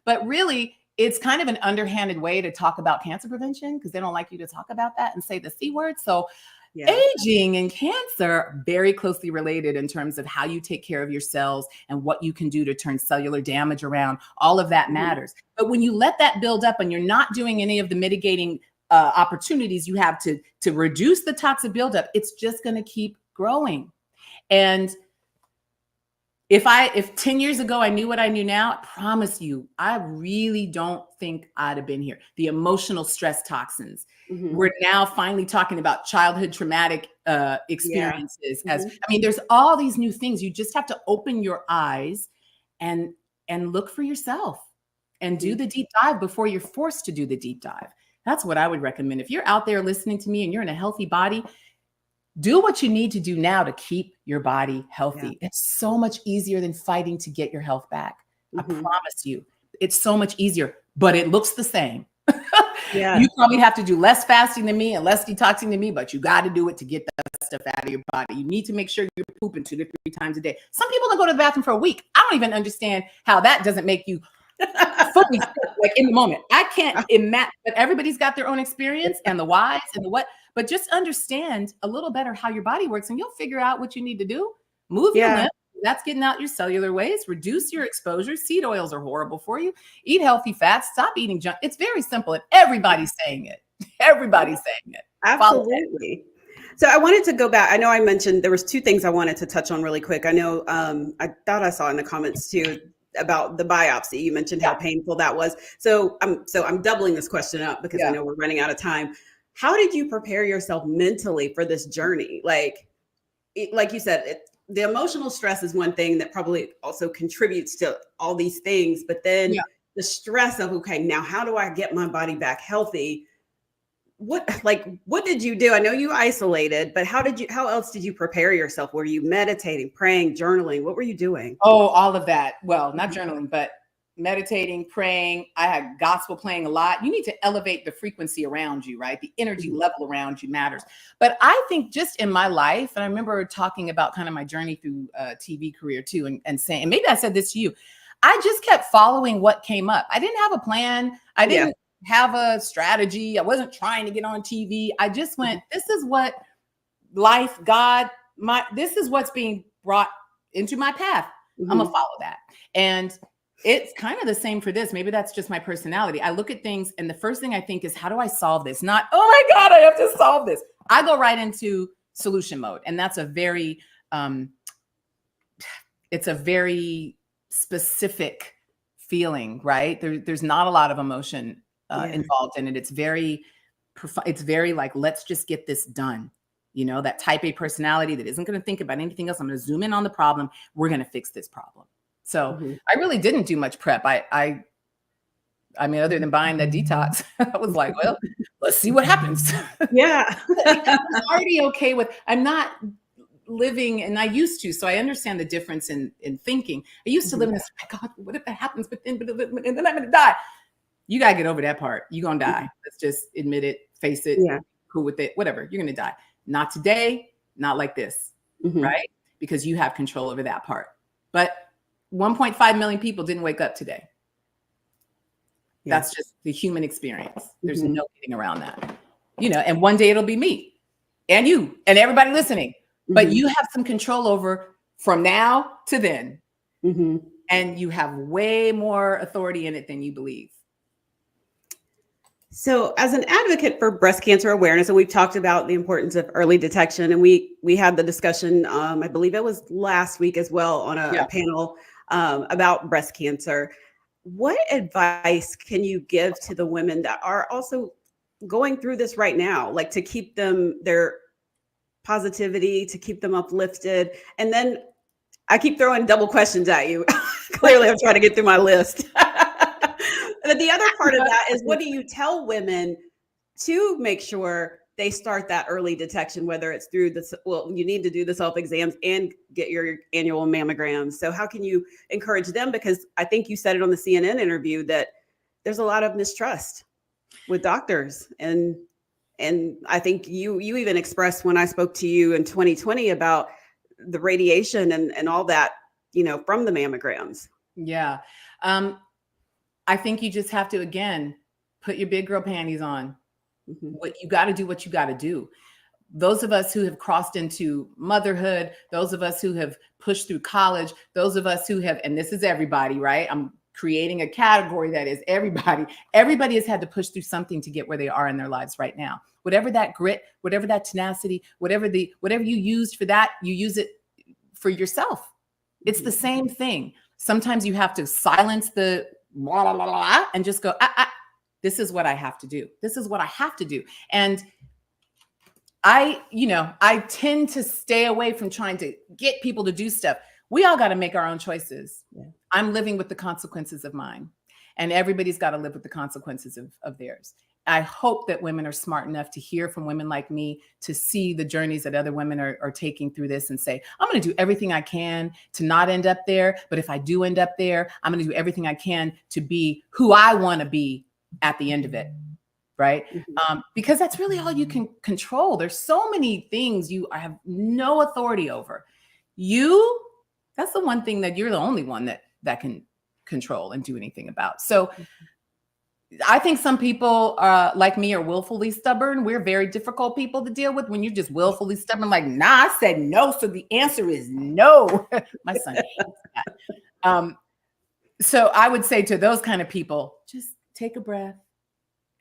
But really, it's kind of an underhanded way to talk about cancer prevention, because they don't like you to talk about that and say the C word. So aging and cancer are very closely related in terms of how you take care of your cells and what you can do to turn cellular damage around. All of that matters. But when you let that build up and you're not doing any of the mitigating opportunities you have to reduce the toxic buildup, it's just going to keep growing. And if 10 years ago I knew what I knew now, I promise you, I really don't think I'd have been here. The emotional stress toxins. We're now finally talking about childhood traumatic experiences. There's all these new things. You just have to open your eyes and look for yourself and do the deep dive before you're forced to do the deep dive. That's what I would recommend. If you're out there listening to me and you're in a healthy body, do what you need to do now to keep your body healthy. It's so much easier than fighting to get your health back. I promise you, it's so much easier, but it looks the same. You probably have to do less fasting than me and less detoxing than me, but you got to do it to get that stuff out of your body. You need to make sure you're pooping 2 to 3 times a day. Some people don't go to the bathroom for a week. I don't even understand how that doesn't make you fully sick, like in the moment. I can't imagine, but everybody's got their own experience and the whys and the what. But just understand a little better how your body works, and you'll figure out what you need to do. Move your Yeah. limbs. That's getting out your cellular waste. Reduce your exposure. Seed oils are horrible for you. Eat healthy fats. Stop eating junk. It's very simple, and everybody's saying it. Everybody's saying it. Absolutely. So I wanted to go back. I know I mentioned there was two things I wanted to touch on really quick. I know I thought I saw in the comments too about the biopsy. You mentioned how painful that was. So I'm doubling this question up because I know we're running out of time. How did you prepare yourself mentally for this journey? Like you said, the emotional stress is one thing that probably also contributes to all these things, but then the stress of, okay, now how do I get my body back healthy? What did you do? I know you isolated, but how else did you prepare yourself? Were you meditating, praying, journaling? What were you doing? Oh, all of that. Well, not journaling, but meditating, praying. I had gospel playing a lot. You need to elevate the frequency around you, right? The energy level around you matters. But I think just in my life, and I remember talking about kind of my journey through a TV career too, and saying, and maybe I said this to you, I just kept following what came up. I didn't have a plan. I didn't have a strategy. I wasn't trying to get on TV. I just went, this is what life, God, this is what's being brought into my path. I'm gonna follow that. And it's kind of the same for this. Maybe that's just my personality. I look at things and the first thing I think is, how do I solve this? Not, oh my God, I have to solve this. I go right into solution mode. And that's a very, it's a very specific feeling, right? There's not a lot of emotion involved in it. It's very like, let's just get this done. You know, that type A personality that isn't going to think about anything else. I'm going to zoom in on the problem. We're going to fix this problem. So I really didn't do much prep. I mean, other than buying that detox, I was like, well, let's see what happens. Yeah. I'm already okay with, I'm not living, and I used to, so I understand the difference in thinking. I used to live in this, oh my God, what if that happens? But then I'm going to die. You got to get over that part. You're going to die. Let's just admit it, face it, cool with it, whatever. You're going to die. Not today, not like this, right? Because you have control over that part. But 1.5 million people didn't wake up today. That's just the human experience. There's no getting around that. You know, and one day it'll be me and you and everybody listening. But you have some control over from now to then. And you have way more authority in it than you believe. So as an advocate for breast cancer awareness, and we've talked about the importance of early detection, and we had the discussion, I believe it was last week as well, on a panel about breast cancer. What advice can you give to the women that are also going through this right now, like to keep their positivity, to keep them uplifted? And then I keep throwing double questions at you. Clearly, I'm trying to get through my list. But the other part of that is, what do you tell women to make sure they start that early detection, whether it's through this, well, you need to do the self-exams and get your annual mammograms. So how can you encourage them? Because I think you said it on the CNN interview that there's a lot of mistrust with doctors. And I think you even expressed when I spoke to you in 2020 about the radiation and all that, you know, from the mammograms. Yeah. I think you just have to, again, put your big girl panties on. What you got to do, what you got to do. Those of us who have crossed into motherhood, those of us who have pushed through college, those of us who have, and this is everybody, right? I'm creating a category that is everybody. Everybody has had to push through something to get where they are in their lives right now. Whatever that grit, whatever that tenacity, whatever you used for that, you use it for yourself. It's the same thing. Sometimes you have to silence the blah, blah, blah, blah, and just go, this is what I have to do. This is what I have to do. And I tend to stay away from trying to get people to do stuff. We all got to make our own choices. Yeah. I'm living with the consequences of mine, and everybody's got to live with the consequences of theirs. I hope that women are smart enough to hear from women like me, to see the journeys that other women are taking through this and say, I'm going to do everything I can to not end up there. But if I do end up there, I'm going to do everything I can to be who I want to be at the end of it. Right. Because that's really all you can control. There's so many things you have no authority over. That's the one thing that you're the only one that can control and do anything about. So I think some people like me are willfully stubborn. We're very difficult people to deal with when you're just willfully stubborn. Like, nah, I said no, so the answer is no. My son hates that. So I would say to those kind of people, just take a breath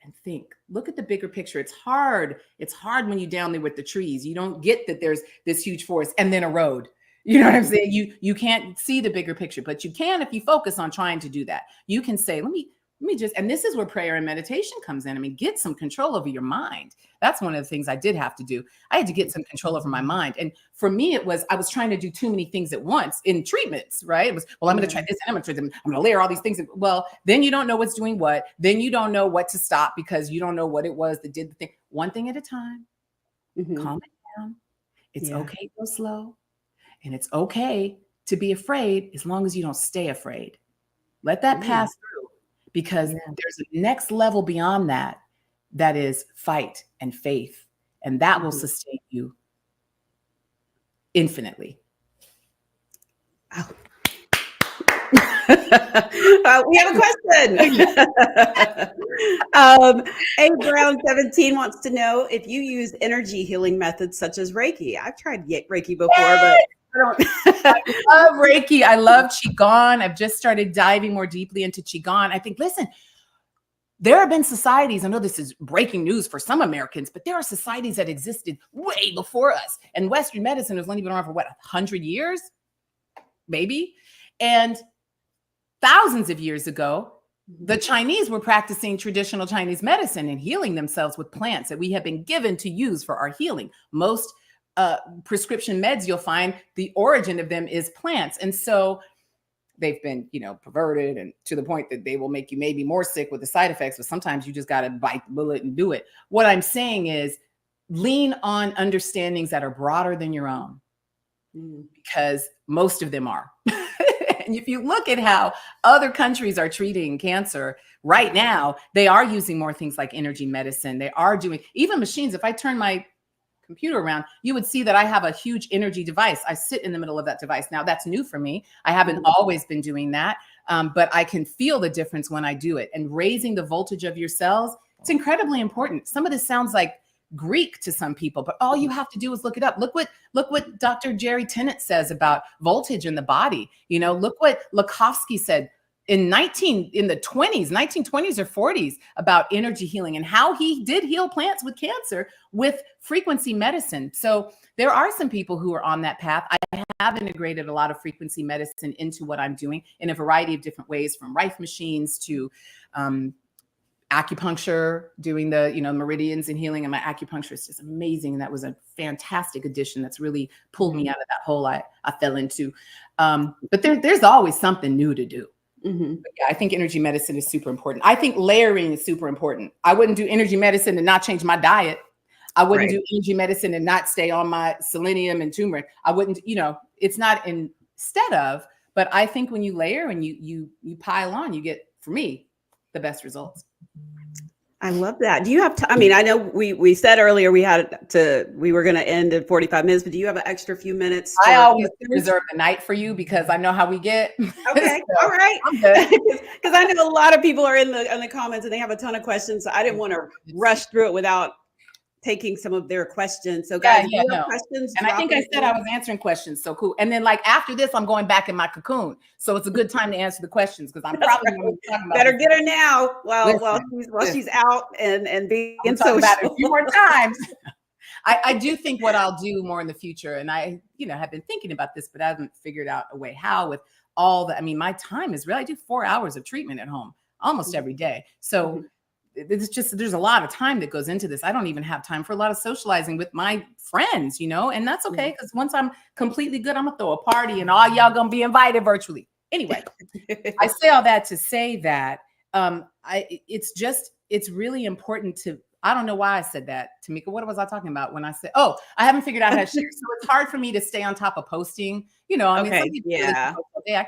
and think. Look at the bigger picture. It's hard. It's hard when you're down there with the trees. You don't get that there's this huge forest and then a road. You know what I'm saying? You can't see the bigger picture, but you can if you focus on trying to do that. You can say, let me just, and this is where prayer and meditation comes in. I mean, get some control over your mind. That's one of the things I did have to do. I had to get some control over my mind. And for me, it was, I was trying to do too many things at once in treatments, right? It was, well, I'm going to try this and I'm going to try them. I'm going to layer all these things. Well, then you don't know what's doing what. Then you don't know what to stop because you don't know what it was that did the thing. One thing at a time. Calm it down. It's okay to go slow. And it's okay to be afraid as long as you don't stay afraid. Let that pass through. Because there's a next level beyond that, that is fight and faith. And that will sustain you infinitely. Oh. We have a question. A Brown 17 wants to know if you use energy healing methods such as Reiki. I've tried Reiki before, but I love Reiki. I love Qigong. I've just started diving more deeply into Qigong. I think, listen, there have been societies, I know this is breaking news for some Americans, but there are societies that existed way before us. And Western medicine has only been around for what, 100 years? Maybe. And thousands of years ago, the Chinese were practicing traditional Chinese medicine and healing themselves with plants that we have been given to use for our healing. Most prescription meds, you'll find the origin of them is plants. And so they've been, perverted and to the point that they will make you maybe more sick with the side effects, but sometimes you just got to bite the bullet and do it. What I'm saying is lean on understandings that are broader than your own because most of them are. And if you look at how other countries are treating cancer right now, they are using more things like energy medicine. They are doing even machines. If I turn my computer around, you would see that I have a huge energy device. I sit in the middle of that device. Now that's new for me. I haven't always been doing that, but I can feel the difference when I do it. And raising the voltage of your cells, it's incredibly important. Some of this sounds like Greek to some people, but all you have to do is look it up. Look what Dr. Jerry Tennant says about voltage in the body. Look what Lakhovsky said in the 1920s or 40s about energy healing and how he did heal plants with cancer with frequency medicine. So there are some people who are on that path. I have integrated a lot of frequency medicine into what I'm doing in a variety of different ways, from Rife machines to acupuncture, doing the meridians and healing. And my acupuncturist is amazing. And that was a fantastic addition that's really pulled me out of that hole I fell into. But there's always something new to do. But yeah, I think energy medicine is super important. I think layering is super important. I wouldn't do energy medicine and not change my diet. I wouldn't do energy medicine and not stay on my selenium and turmeric. I wouldn't, it's not instead of, but I think when you layer and you pile on, you get, for me, the best results. I love that. Do you have I mean, I know we said earlier we were going to end in 45 minutes, but do you have an extra few minutes? I always reserve the night for you because I know how we get. Okay. So, all right. Because I know a lot of people are in the comments and they have a ton of questions. So I didn't want to rush through it without taking some of their questions. So guys, questions. And I think I said I was answering questions. So cool. And then after this, I'm going back in my cocoon. So it's a good time to answer the questions because I'm probably going to be talking about better get her now while she's out and being social. About it a few more times. I do think what I'll do more in the future, and I, have been thinking about this, but I haven't figured out a way how with all the, my time is really, I do 4 hours of treatment at home almost every day. So it's just, there's a lot of time that goes into this. I don't even have time for a lot of socializing with my friends, and that's okay. Because once I'm completely good, I'm gonna throw a party and all y'all gonna be invited virtually. Anyway, I say all that to say that it's really important to, I don't know why I said that, Tamika. What was I talking about when I said, I haven't figured out how to share. So it's hard for me to stay on top of posting, I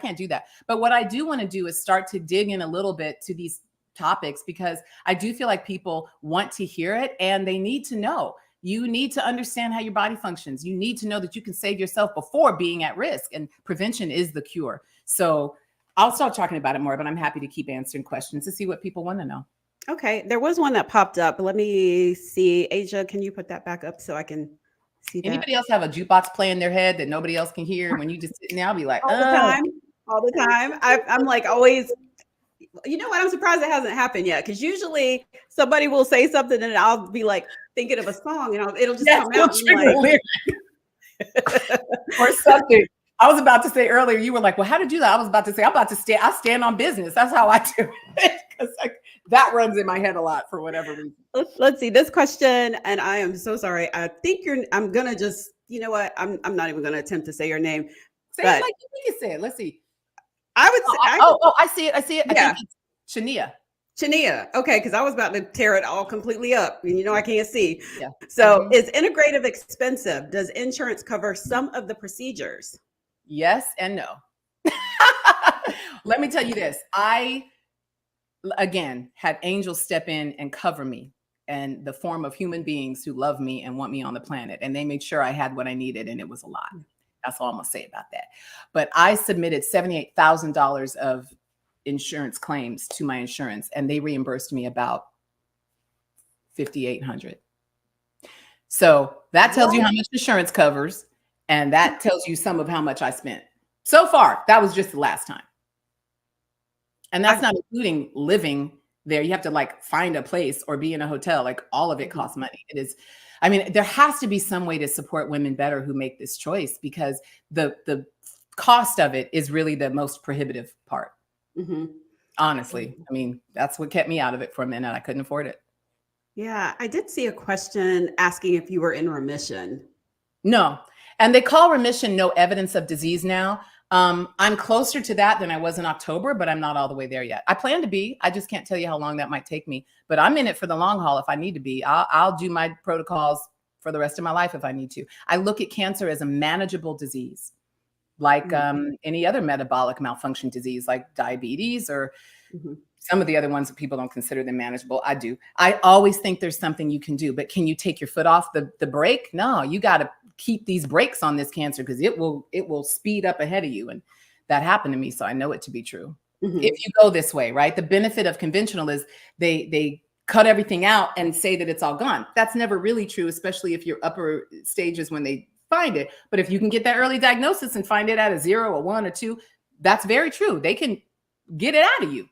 can't do that. But what I do want to do is start to dig in a little bit to these topics because I do feel like people want to hear it and they need to know. You need to understand how your body functions. You need to know that you can save yourself before being at risk, and prevention is the cure. So I'll start talking about it more, but I'm happy to keep answering questions to see what people want to know. Okay, there was one that popped up. Let me see. Asia, can you put that back up so I can see that? Anybody else have a jukebox play in their head that nobody else can hear? When you just sitting there, I'll be like, all the time. All the time. I'm like always, you know what? I'm surprised it hasn't happened yet. Because usually somebody will say something and I'll be like thinking of a song and it'll just come out. Or something. I was about to say earlier, you were like, well, how to do that? I was about to say, I stand on business. That's how I do it. Because like, that runs in my head a lot for whatever reason. Let's see this question. And I am so sorry. I think I'm going to just, you know what? I'm not even going to attempt to say your name. Say it like you think you said. Let's see. I would say. I see it. I see it. Yeah. I think it's Shania. Shania. Okay, because I was about to tear it all completely up. And I can't see. Yeah. So is integrative expensive? Does insurance cover some of the procedures? Yes and no. Let me tell you this. I, again, had angels step in and cover me in the form of human beings who love me and want me on the planet. And they made sure I had what I needed. And it was a lot. That's all I'm going to say about that. But I submitted $78,000 of insurance claims to my insurance, and they reimbursed me about $5,800. So that tells you how much insurance covers, and that tells you some of how much I spent. So far, that was just the last time. And that's not including living there. You have to like find a place or be in a hotel. Like all of it costs money. It is. I mean, there has to be some way to support women better who make this choice, because the cost of it is really the most prohibitive part. Honestly, I mean, that's what kept me out of it for a minute. I couldn't afford it. Yeah, I did see a question asking if you were in remission. No. And they call remission no evidence of disease now. I'm closer to that than I was in October, but I'm not all the way there yet. I plan to be. I just can't tell you how long that might take me, but I'm in it for the long haul. If I need to be, I'll do my protocols for the rest of my life if I need to. I look at cancer as a manageable disease, like any other metabolic malfunction disease, like diabetes or some of the other ones that people don't consider them manageable. I do. I always think there's something you can do, but can you take your foot off the brake? No, you got to keep these brakes on this cancer, because it will speed up ahead of you. And that happened to me. So I know it to be true. If you go this way, right? The benefit of conventional is they cut everything out and say that it's all gone. That's never really true, especially if you're upper stages when they find it. But if you can get that early diagnosis and find it at a 0, a 1, or 2, that's very true. They can get it out of you.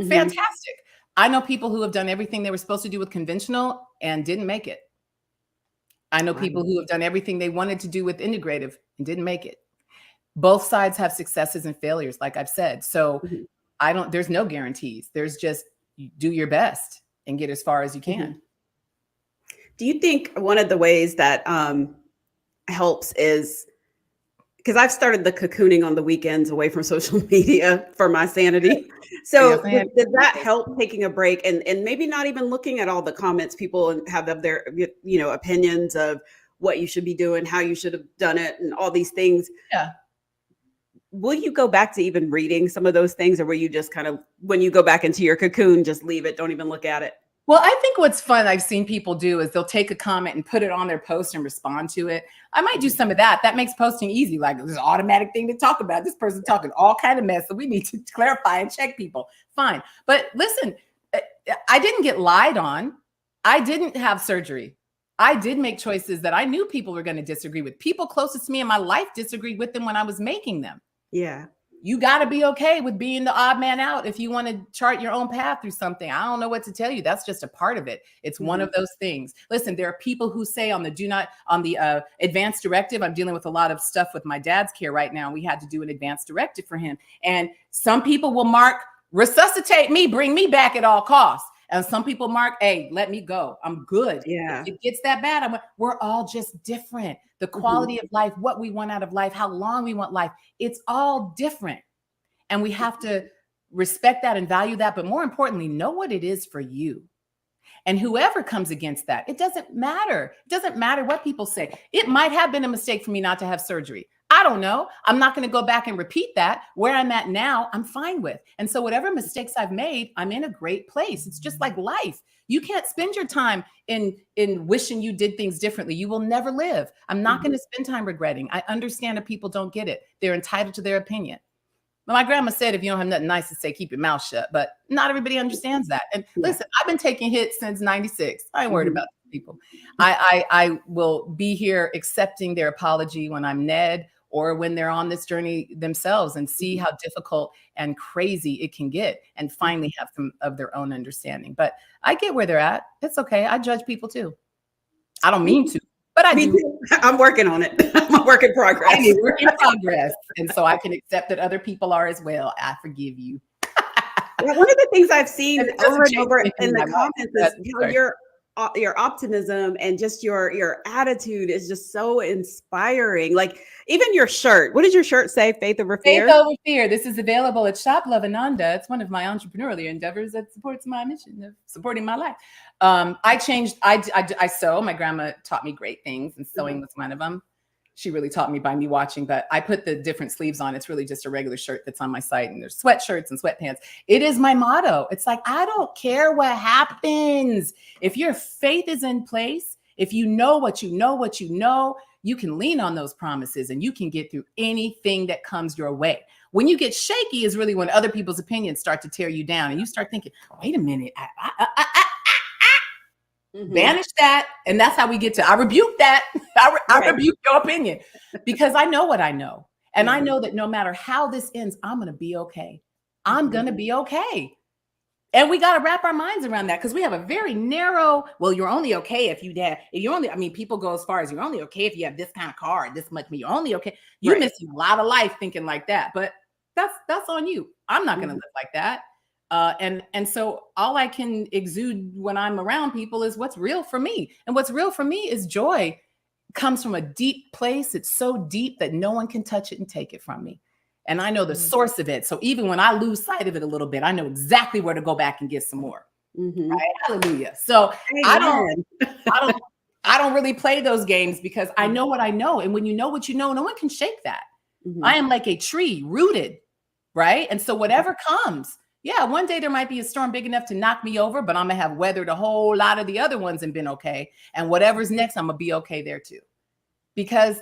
Fantastic. I know people who have done everything they were supposed to do with conventional and didn't make it. I know people who have done everything they wanted to do with integrative and didn't make it. Both sides have successes and failures, like I've said. So there's no guarantees. There's just do your best and get as far as you can. Do you think one of the ways that helps is, because I've started the cocooning on the weekends away from social media for my sanity. So does that help, taking a break and maybe not even looking at all the comments people have of their, opinions of what you should be doing, how you should have done it, and all these things? Yeah. Will you go back to even reading some of those things, or will you just kind of, when you go back into your cocoon, just leave it, don't even look at it? Well, I think what's fun I've seen people do is they'll take a comment and put it on their post and respond to it. I might do some of that. That makes posting easy. Like, there's an automatic thing to talk about. This person talking all kind of mess, so we need to clarify and check people. Fine. But listen, I didn't get lied on. I didn't have surgery. I did make choices that I knew people were going to disagree with. People closest to me in my life disagreed with them when I was making them. Yeah. You got to be okay with being the odd man out if you want to chart your own path through something. I don't know what to tell you. That's just a part of it. It's one of those things. Listen, there are people who say on the advanced directive, I'm dealing with a lot of stuff with my dad's care right now. We had to do an advanced directive for him. And some people will mark, resuscitate me, bring me back at all costs. And some people mark, hey, let me go. I'm good. Yeah. If it gets that bad, we're all just different. The quality of life, what we want out of life, how long we want life, it's all different. And we have to respect that and value that. But more importantly, know what it is for you. And whoever comes against that, it doesn't matter. It doesn't matter what people say. It might have been a mistake for me not to have surgery. I don't know. I'm not going to go back and repeat that. Where I'm at now, I'm fine with. And so whatever mistakes I've made, I'm in a great place. It's just like life. You can't spend your time in wishing you did things differently. You will never live. I'm not going to spend time regretting. I understand that people don't get it. They're entitled to their opinion. My grandma said, if you don't have nothing nice to say, keep your mouth shut. But not everybody understands that. And listen, I've been taking hits since 96. I ain't worried about people. I will be here accepting their apology when I'm Ned or when they're on this journey themselves and see how difficult and crazy it can get and finally have some of their own understanding. But I get where they're at. It's okay. I judge people too. I don't mean to. But I do. I'm working on it. I'm a work in progress. I'm a work in progress. And so I can accept that other people are as well. I forgive you. Yeah, one of the things I've seen over and over in the comments is your optimism and just your attitude is just so inspiring. Like even your shirt. What does your shirt say? Faith over fear? Faith over fear. This is available at Shop Love Ananda. It's one of my entrepreneurial endeavors that supports my mission of supporting my life. I changed. I sew. My grandma taught me great things, and sewing was one of them. She really taught me by me watching, but I put the different sleeves on. It's really just a regular shirt that's on my site, and there's sweatshirts and sweatpants. It is my motto. It's like, I don't care what happens. If your faith is in place, if you know what you know, you can lean on those promises and you can get through anything that comes your way. When you get shaky is really when other people's opinions start to tear you down and you start thinking, wait a minute, banish that. And that's how we get to, I rebuke that. I rebuke your opinion because I know what I know. And I know that no matter how this ends, I'm going to be okay. I'm going to be okay. And we got to wrap our minds around that because we have a very narrow, well, you're only okay if people go as far as you're only okay if you have this kind of car, this much, you're only okay. You're missing a lot of life thinking like that, but that's on you. I'm not going to live like that. And so all I can exude when I'm around people is what's real for me. And what's real for me is joy comes from a deep place. It's so deep that no one can touch it and take it from me. And I know the source of it. So even when I lose sight of it a little bit, I know exactly where to go back and get some more. Right? Hallelujah. So I don't really play those games because I know what I know. And when you know what you know, no one can shake that. I am like a tree rooted. Right. And so whatever comes, one day there might be a storm big enough to knock me over, but I'm going to have weathered a whole lot of the other ones and been okay. And whatever's next, I'm going to be okay there too. Because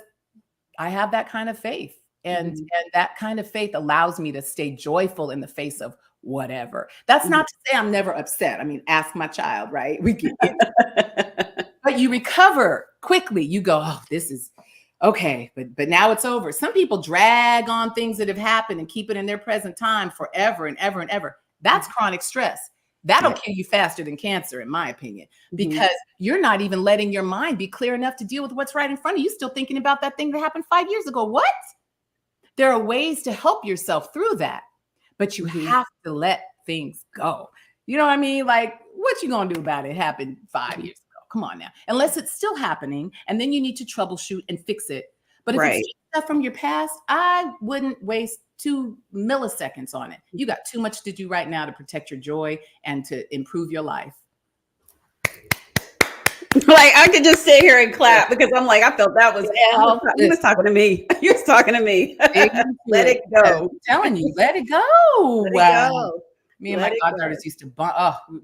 I have that kind of faith. And that kind of faith allows me to stay joyful in the face of whatever. That's not to say I'm never upset. I mean, ask my child, right? We can but you recover quickly. You go, oh, this is okay, but now it's over. Some people drag on things that have happened and keep it in their present time forever and ever and ever. That's chronic stress. That'll kill you faster than cancer, in my opinion, because you're not even letting your mind be clear enough to deal with what's right in front of you. Still thinking about that thing that happened 5 years ago. What? There are ways to help yourself through that, but you have to let things go. You know what I mean? Like, what you gonna do about it? It happened 5 years ago. Come on now. Unless it's still happening, and then you need to troubleshoot and fix it. But if it's stuff from your past, I wouldn't waste 2 milliseconds on it. You got too much to do right now to protect your joy and to improve your life. Like I could just sit here and clap because I'm like, I felt that was he was talking to me. He was talking to me. Let it go. I'm telling you, let it go. Wow. Me and my goddaughters used to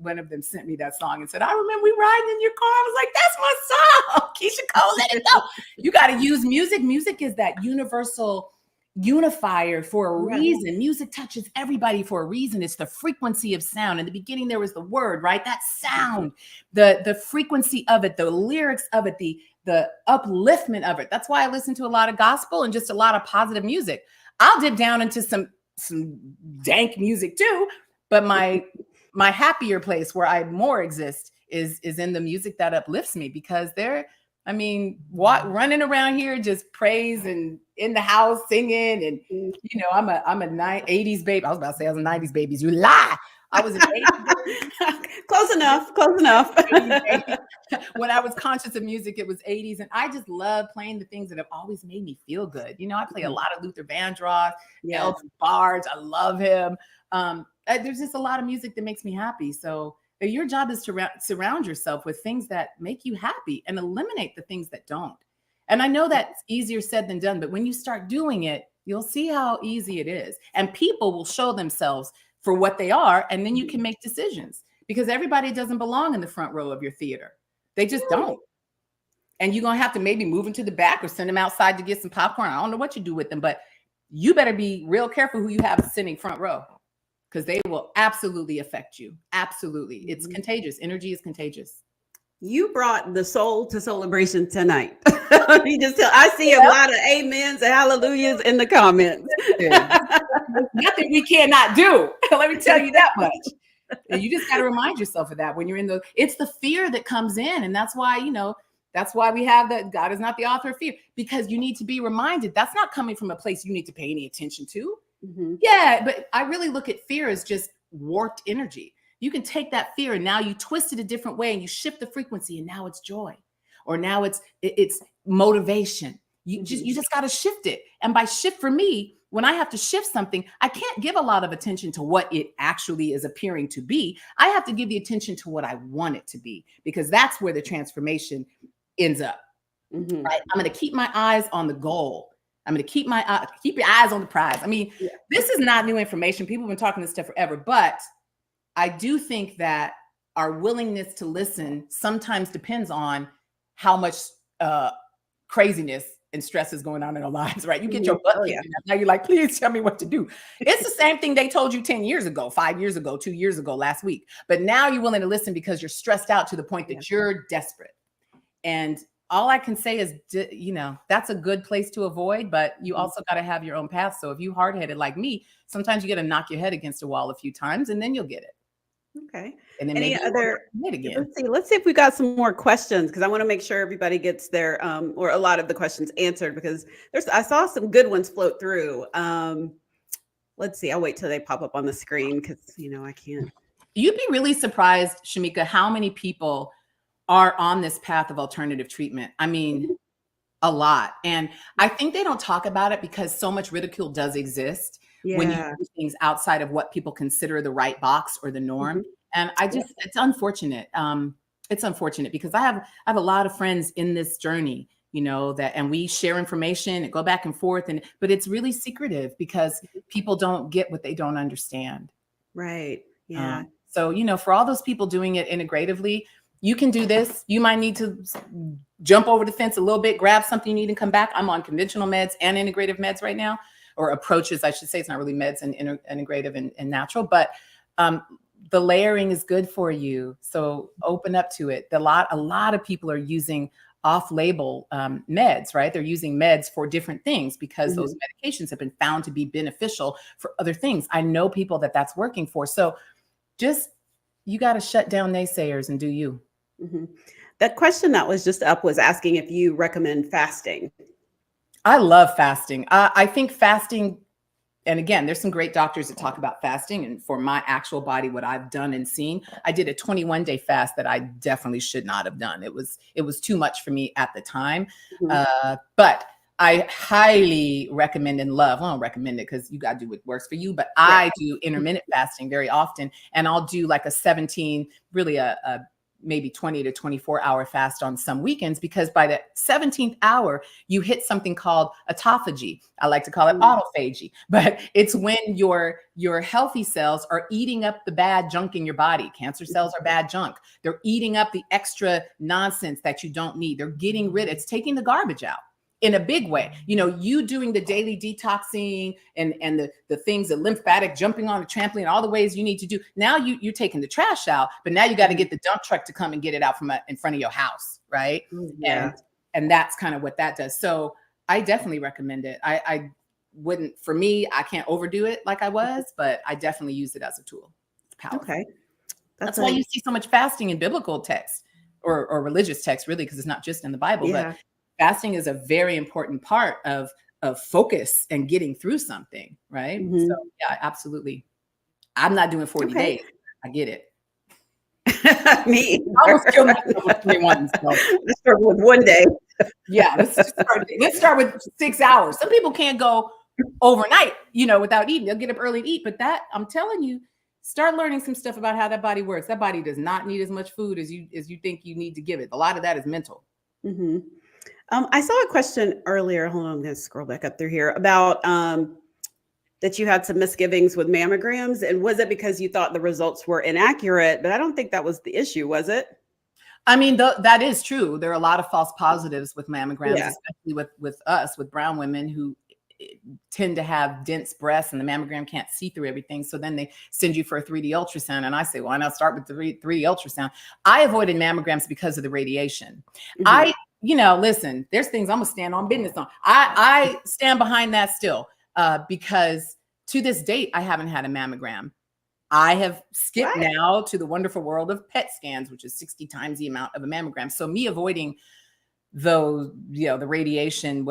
one of them sent me that song and said, I remember we riding in your car. I was like, that's my song. Keisha Cole, let it go. You got to use music. Music is that universal unifier for a reason. Music touches everybody for a reason. It's the frequency of sound. In the beginning, there was the word, right? That sound, the frequency of it, the lyrics of it, the upliftment of it. That's why I listen to a lot of gospel and just a lot of positive music. I'll dip down into some dank music too, but my happier place where I more exist is in the music that uplifts me because running around here just praise and in the house singing and I'm a 80s baby. I was about to say I was a 90s baby. You lie. I was an 80s baby. Close enough. When I was conscious of music, it was 80s, and I just love playing the things that have always made me feel good. I play a lot of Luther Vandross, Elton Barge. I love him. There's just a lot of music that makes me happy. So your job is to surround yourself with things that make you happy and eliminate the things that don't. And I know that's easier said than done, but when you start doing it, you'll see how easy it is. And people will show themselves for what they are, and then you can make decisions because everybody doesn't belong in the front row of your theater. They just don't. And you're going to have to maybe move them to the back or send them outside to get some popcorn. I don't know what you do with them, but you better be real careful who you have sitting front row, because they will absolutely affect you. Absolutely. It's contagious. Energy is contagious. You brought the soul to Soulibration tonight. I see a lot of amens and hallelujahs in the comments. Nothing we cannot do. Let me tell you that much. And you just got to remind yourself of that when you're in it's the fear that comes in. And that's why, that's why we have that God is not the author of fear, because you need to be reminded that's not coming from a place you need to pay any attention to. Yeah. But I really look at fear as just warped energy. You can take that fear and now you twist it a different way and you shift the frequency, and now it's joy, or now it's motivation. You just got to shift it. And by shift, for me, when I have to shift something, I can't give a lot of attention to what it actually is appearing to be. I have to give the attention to what I want it to be, because that's where the transformation ends up. Right? I'm going to keep my eyes on the goal. I'm going to keep your eyes on the prize. I mean, this is not new information. People have been talking this stuff forever, but I do think that our willingness to listen sometimes depends on how much craziness and stress is going on in our lives, right? You get your butt kicked. Now you're like, please tell me what to do. It's the same thing they told you 10 years ago, 5 years ago, 2 years ago, last week. But now you're willing to listen because you're stressed out to the point that you're desperate. And all I can say is, that's a good place to avoid, but you also got to have your own path. So if you hard-headed like me, sometimes you got to knock your head against a wall a few times and then you'll get it. Okay. And then any maybe other, again. Let's see if we got some more questions, because I want to make sure everybody gets their or a lot of the questions answered, because I saw some good ones float through. Let's see. I'll wait till they pop up on the screen, because I can't. You'd be really surprised, Shameika, how many people are on this path of alternative treatment. I mean, a lot. And I think they don't talk about it because so much ridicule does exist when you do things outside of what people consider the right box or the norm. And it's unfortunate. It's unfortunate because I have a lot of friends in this journey, and we share information and go back and forth, but it's really secretive because people don't get what they don't understand. Right. Yeah. So, for all those people doing it integratively, you can do this. You might need to jump over the fence a little bit, grab something you need and come back. I'm on conventional meds and integrative meds right now, or approaches, I should say. It's not really meds and integrative and natural, but the layering is good for you. So open up to it. A lot of people are using off-label meds, right? They're using meds for different things because those medications have been found to be beneficial for other things. I know people that's working for. So you got to shut down naysayers and do you. That question that was just up was asking if you recommend fasting. I love fasting. I think fasting, and again, there's some great doctors that talk about fasting. And for my actual body, what I've done and seen, I did a 21-day fast that I definitely should not have done. It was too much for me at the time. But I highly recommend and love, I don't recommend it because you got to do what works for you, but I do intermittent fasting very often. And I'll do like a 17, really a maybe 20 to 24 hour fast on some weekends, because by the 17th hour, you hit something called autophagy. I like to call it autophagy, but it's when your healthy cells are eating up the bad junk in your body. Cancer cells are bad junk. They're eating up the extra nonsense that you don't need. They're getting rid, it's taking the garbage out in a big way. You doing the daily detoxing and the things, the lymphatic jumping on the trampoline, all the ways you need to do. Now you're taking the trash out, but now you got to get the dump truck to come and get it out from in front of your house. Right. And that's kind of what that does. So I definitely recommend it. I wouldn't, for me, I can't overdo it like I was, but I definitely use it as a tool. It's powerful. Okay. That's why you see so much fasting in biblical texts or religious texts, really, because it's not just in the Bible, but fasting is a very important part of focus and getting through something, right? So yeah, absolutely. I'm not doing 40 days. I get it. Me. I almost killed myself with 21. So. Let's start with one day. Yeah, let's start with 6 hours. Some people can't go overnight, without eating. They'll get up early and eat, but I'm telling you, start learning some stuff about how that body works. That body does not need as much food as you think you need to give it. A lot of that is mental. I saw a question earlier. Hold on, I'm going to scroll back up through here about that you had some misgivings with mammograms. And was it because you thought the results were inaccurate? But I don't think that was the issue, was it? I mean, that is true. There are a lot of false positives with mammograms, especially with us, with brown women who tend to have dense breasts and the mammogram can't see through everything. So then they send you for a 3D ultrasound. And I say, why not start with the 3D ultrasound? I avoided mammograms because of the radiation. Listen, there's things I'm gonna stand on business on. I stand behind that still because to this date, I haven't had a mammogram. I have skipped now to the wonderful world of PET scans, which is 60 times the amount of a mammogram. So me avoiding those, the radiation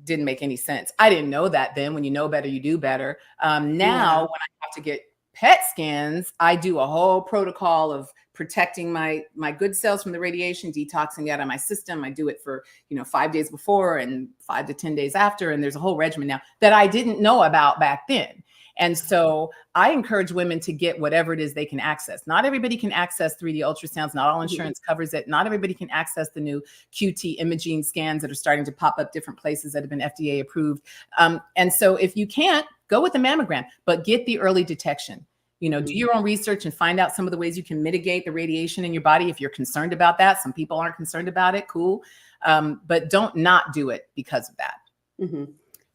didn't make any sense. I didn't know that then. When you know better, you do better. Now, when I have to get PET scans, I do a whole protocol of protecting my good cells from the radiation, detoxing it out of my system. I do it for 5 days before and 5 to 10 days after. And there's a whole regimen now that I didn't know about back then. And so I encourage women to get whatever it is they can access. Not everybody can access 3D ultrasounds. Not all insurance covers it. Not everybody can access the new QT imaging scans that are starting to pop up different places that have been FDA approved. And so if you can't, go with the mammogram, but get the early detection. Do your own research and find out some of the ways you can mitigate the radiation in your body if you're concerned about that. Some people aren't concerned about it. Cool. But don't not do it because of that.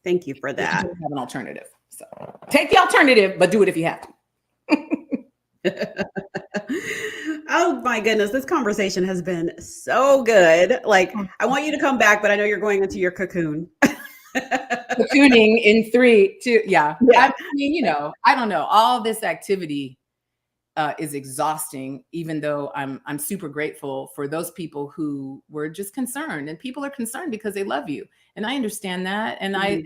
Thank you for that. You don't have an alternative. So take the alternative, but do it if you have to. Oh my goodness, this conversation has been so good. Like, I want you to come back, but I know you're going into your cocoon. Cocooning in 3, 2, yeah. I mean, I don't know. All this activity is exhausting, even though I'm super grateful for those people who were just concerned. And people are concerned because they love you. And I understand that. And I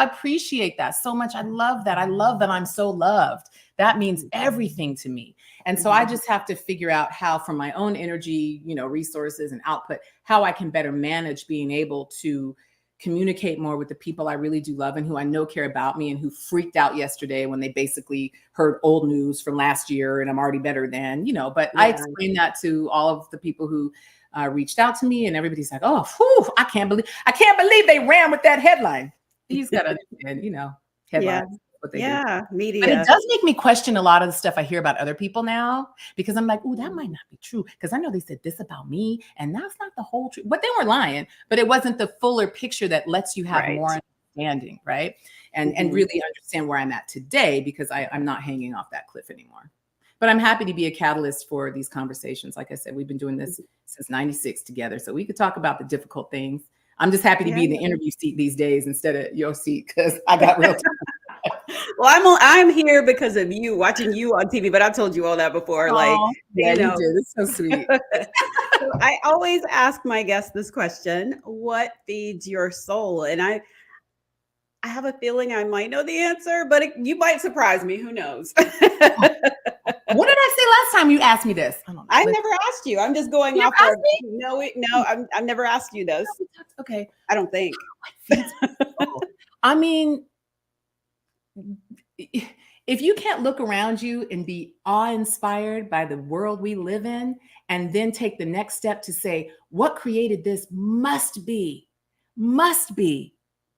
appreciate that so much. I love that. I love that I'm so loved. That means everything to me. And so I just have to figure out how, from my own energy, resources and output, how I can better manage being able to communicate more with the people I really do love and who I know care about me and who freaked out yesterday when they basically heard old news from last year and I'm already better than, but I explained that to all of the people who reached out to me, and everybody's like, oh, whew, I can't believe they ran with that headline. He's got to understand, headlines. Media. But it does make me question a lot of the stuff I hear about other people now, because I'm like, oh, that might not be true, because I know they said this about me and that's not the whole truth. But they weren't lying, but it wasn't the fuller picture that lets you have more understanding, right? And really understand where I'm at today, because I'm not hanging off that cliff anymore. But I'm happy to be a catalyst for these conversations. Like I said, we've been doing this since '96 together, so we could talk about the difficult things. I'm just happy to be in the interview seat these days instead of your seat, because I got real time. Well, I'm here because of you, watching you on TV, but I told you all that before. You did. It's so sweet. So I always ask my guests this question: what feeds your soul? And I have a feeling I might know the answer, but you might surprise me. Who knows? What did I say last time you asked me this? I never asked you. I'm just going off. No, I've never asked you this. Okay. I don't think. I mean, if you can't look around you and be awe-inspired by the world we live in, and then take the next step to say, what created this must be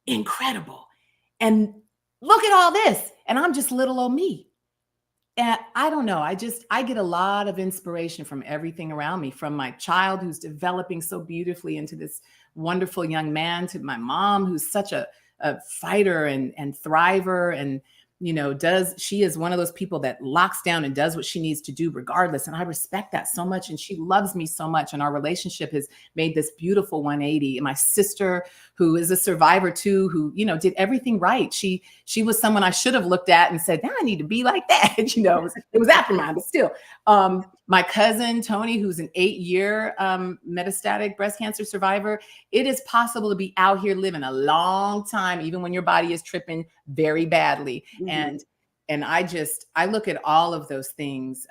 incredible. And look at all this. And I'm just little old me. And I don't know. I get a lot of inspiration from everything around me, from my child who's developing so beautifully into this wonderful young man, to my mom, who's such a fighter and thriver. And, she is one of those people that locks down and does what she needs to do regardless. And I respect that so much. And she loves me so much. And our relationship has made this beautiful 180. And my sister, who is a survivor too, who, did everything right. She was someone I should have looked at and said, I need to be like that. It was after mine, but still. My cousin, Tony, who's an 8-year metastatic breast cancer survivor. It is possible to be out here living a long time, even when your body is tripping very badly. And I look at all of those things.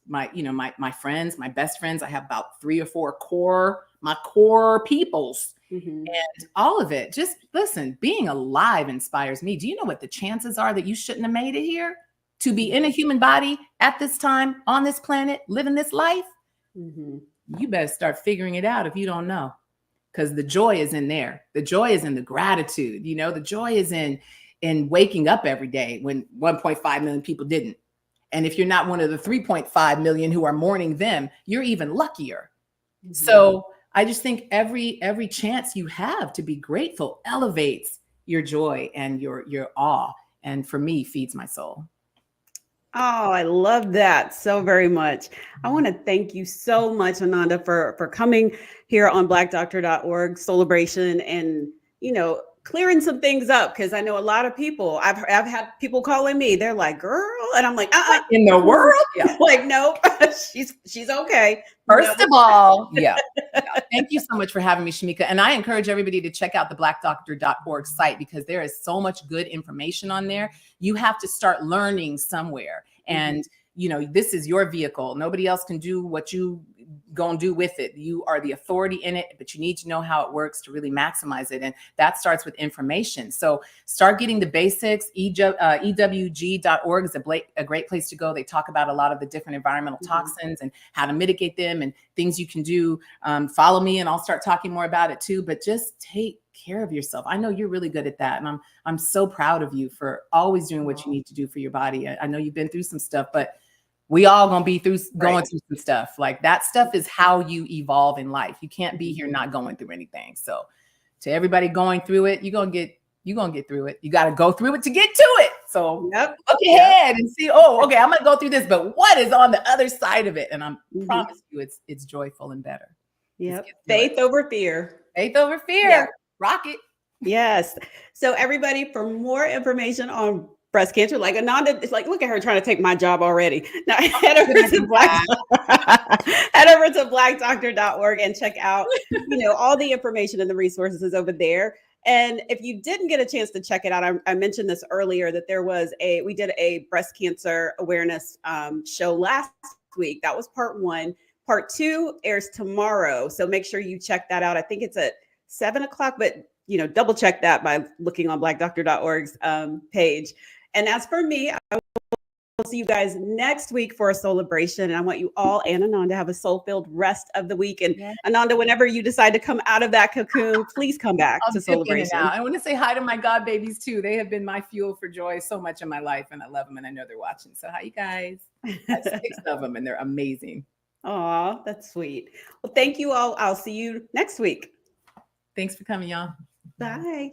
My friends, my best friends, I have about 3 or 4 core peoples. And all of it, just listen, being alive inspires me. Do you know what the chances are that you shouldn't have made it here? To be in a human body at this time on this planet, living this life? You better start figuring it out if you don't know, because the joy is in there. The joy is in the gratitude. The joy is in waking up every day when 1.5 million people didn't. And if you're not one of the 3.5 million who are mourning them, you're even luckier. So I just think every chance you have to be grateful elevates your joy and your awe. And for me, feeds my soul. Oh, I love that so very much. I want to thank you so much, Ananda, for coming here on blackdoctor.org Soulibration and, clearing some things up, because I know a lot of people, I've had people calling me, they're like, girl, and I'm like, What in the world? Yeah. Like, nope, she's okay. First of all, yeah. Thank you so much for having me, Shameika. And I encourage everybody to check out the blackdoctor.org site, because there is so much good information on there. You have to start learning somewhere. And, this is your vehicle. Nobody else can do what you gonna do with it. You are the authority in it, but you need to know how it works to really maximize it. And that starts with information. So start getting the basics. EWG.org is a great place to go. They talk about a lot of the different environmental toxins and how to mitigate them and things you can do. Follow me and I'll start talking more about it too, but just take care of yourself. I know you're really good at that. And I'm so proud of you for always doing what you need to do for your body. I know you've been through some stuff, but we all gonna be going through some stuff. Like, that stuff is how you evolve in life. You can't be here not going through anything. So to everybody going through it, you're gonna get through it. You got to go through it to get to it. So look ahead and see, okay, I'm gonna go through this, but what is on the other side of it? And I promise you it's joyful and better. Yep. Faith over fear. Faith over fear. Yeah. Rock it. Yes. So everybody, for more information on breast cancer, like Ananda, it's like, look at her trying to take my job already. Now head over to blackdoctor.org and check out, all the information and the resources over there. And if you didn't get a chance to check it out, I mentioned this earlier, that we did a breast cancer awareness show last week. That was part 1. Part 2 airs tomorrow. So make sure you check that out. I think it's at 7:00, but double check that by looking on blackdoctor.org's page. And as for me, I will see you guys next week for a Soulibration. And I want you all and Ananda to have a soul-filled rest of the week. And Ananda, whenever you decide to come out of that cocoon, please come back to Soulibration. I want to say hi to my God babies too. They have been my fuel for joy so much in my life, and I love them, and I know they're watching. So hi, you guys. I have 6 of them, and they're amazing. Aw, that's sweet. Well, thank you all. I'll see you next week. Thanks for coming, y'all. Bye.